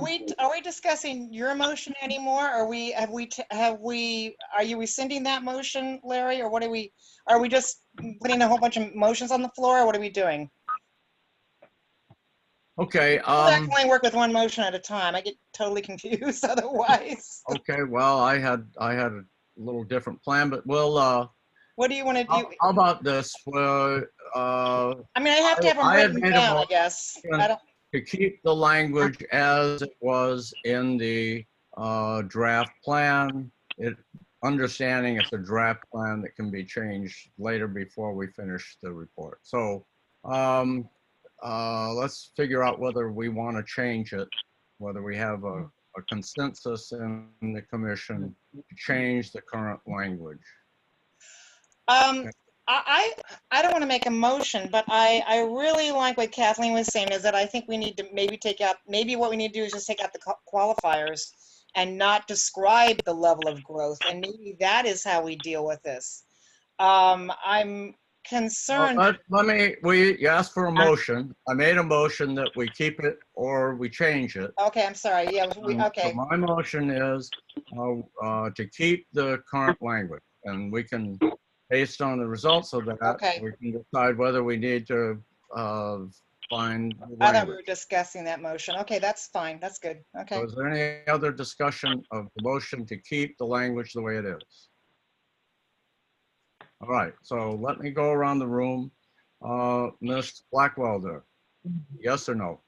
we discussing your motion anymore? Are you rescinding that motion, Larry, or what are we just putting a whole bunch of motions on the floor, or what are we doing? Okay. I can only work with one motion at a time. I get totally confused otherwise. Okay. Well, I had a little different plan, but we'll. What do you want to do? How about this? Well, I mean, I have to have them I had written made a down, I motion guess. I don't. to keep the language as it was in the draft plan. Understanding it's a draft plan that can be changed later before we finish the report. So let's figure out whether we want to change it, whether we have a consensus in the commission to change the current language. I don't want to make a motion, but I really like what Kathleen was saying, is that I think we need to maybe take out, maybe what we need to do is just take out the qualifiers and not describe the level of growth. And maybe that is how we deal with this. I'm Well, concerned. you asked for a motion. I made a motion that we keep it or we change it. Okay, I'm sorry. Yeah, So okay. my motion is to keep the current language, and we can, based on the results of that, Okay. we can decide whether we need to find the I thought we were language. discussing that motion. Okay, that's fine. That's good. Okay. So is there any other discussion of the motion to keep the language the way it is? All right, so let me go around the room. Ms. Blackwelder, yes or no?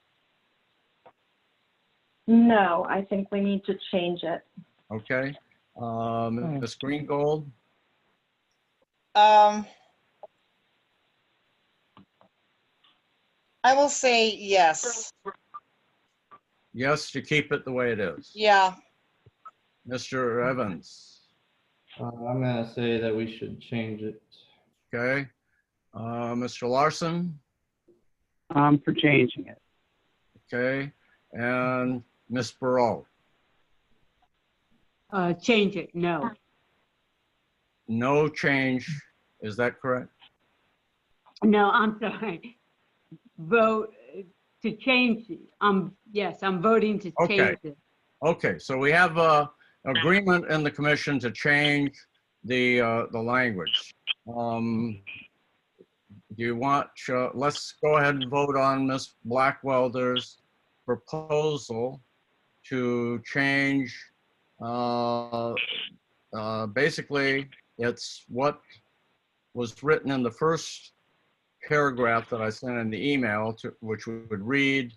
No, I think we need to change it. Okay. Ms. Greengold, I will say yes. yes, to keep it the way it is. Yeah. Mr. Evans, I'm gonna say that we should change it. okay. Mr. Larson, I'm for changing it. okay. And Ms. Burrow, Change it, no. no change, is that correct? No, I'm sorry. Vote to change, yes, I'm voting to Okay. change it. Okay, so we have agreement in the commission to change the language. Do you want, let's go ahead and vote on Ms. Blackwelder's proposal to change, basically, it's what was written in the first paragraph that I sent in the email, which would read,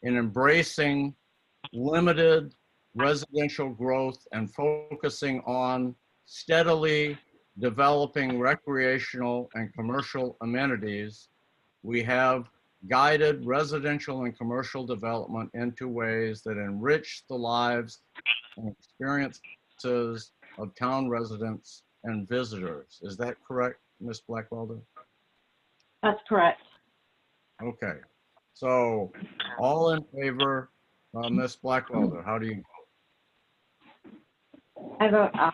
in embracing limited residential growth and focusing on steadily developing recreational and commercial amenities, we have guided residential and commercial development into ways that enrich the lives and experiences of town residents and visitors. Is that correct, Ms. Blackwelder? That's correct. Okay, so all in favor, Ms. Blackwelder, how do you vote? I vote aye.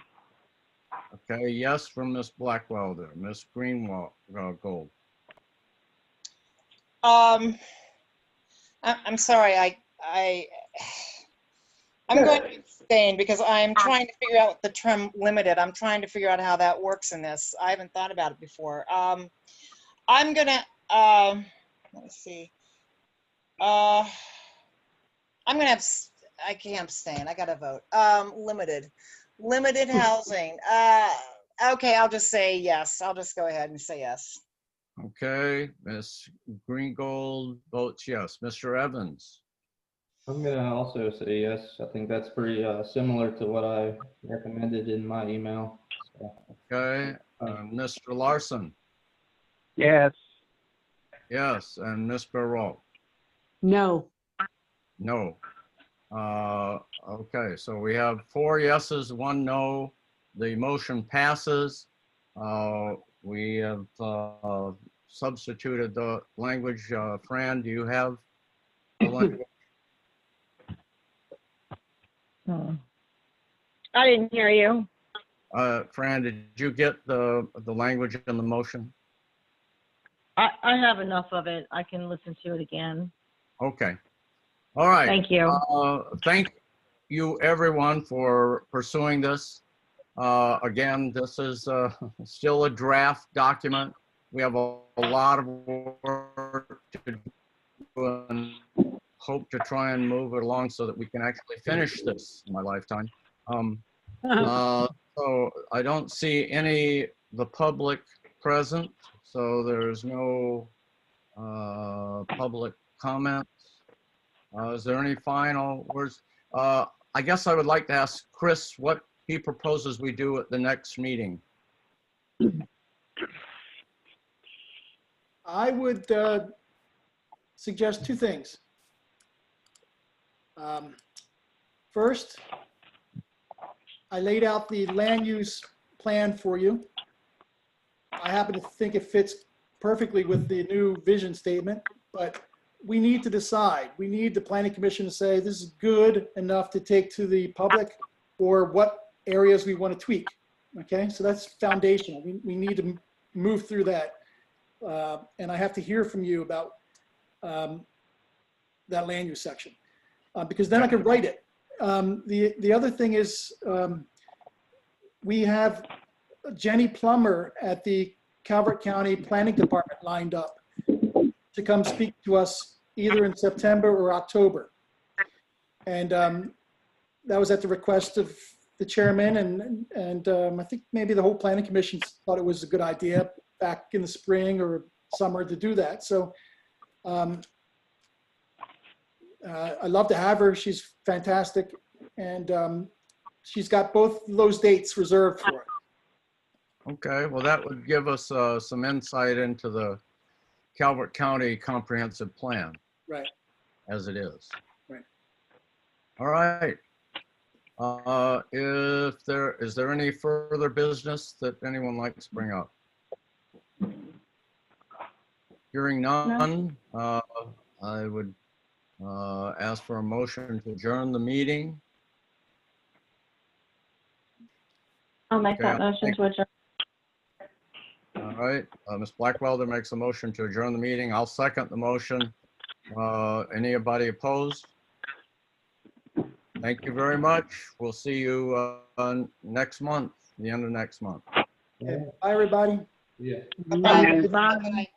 Okay, yes from Ms. Blackwelder. Ms. Greengold. I'm sorry. I'm going to abstain because I'm trying to figure out the term limited. I'm trying to figure out how that works in this. I haven't thought about it before. I'm gonna, let's see. I'm gonna I can't abstain. I gotta vote. Limited housing. Okay, I'll just say yes. I'll just go ahead and say yes. Okay, Ms. Greengold votes yes. Mr. Evans. I'm gonna also say yes. I think that's pretty similar to what I recommended in my email. So, Okay, Mr. Larson. Yes. Yes, and Ms. Barrow. No. No. Okay, so we have 4 yeses, 1 no. The motion passes. We have substituted the language. Fran, do you have the language? I didn't hear you. Fran, did you get the language in the motion? I have enough of it. I can listen to it again. Okay. All right. Thank you. Thank you, everyone, for pursuing this. Again, this is still a draft document. We have a lot of work to do and hope to try and move it along so that we can actually finish this in my lifetime. So I don't see the public present, so there's no public comments. Is there any final words? I guess I would like to ask Chris what he proposes we do at the next meeting. I would suggest 2 things. First, I laid out the land use plan for you. I happen to think it fits perfectly with the new vision statement, but we need to decide. We need the planning commission to say this is good enough to take to the public, or what areas we want to tweak. Okay, so that's foundational. We need to move through that. And I have to hear from you about that land use section, because then I can write it. The other thing is, we have Jenny Plummer at the Calvert County Planning Department lined up to come speak to us either in September or October. And that was at the request of the chairman, and I think maybe the whole planning commission thought it was a good idea back in the spring or summer to do that. So I'd love to have her. She's fantastic. And she's got both those dates reserved for it. Okay, well, that would give us some insight into the Calvert County Comprehensive Plan. Right. As it is. Right. All right. Is there any further business that anyone likes to bring up? Hearing none, I would ask for a motion to adjourn the meeting. I'll make that Okay, motion to adjourn. All right, Ms. Blackwelder makes a motion to adjourn the meeting. I'll second the motion. Anybody opposed? Thank you very much. We'll see you next month, the end of next month. Okay. Bye, everybody. Yeah. Bye-bye. Bye. Good night.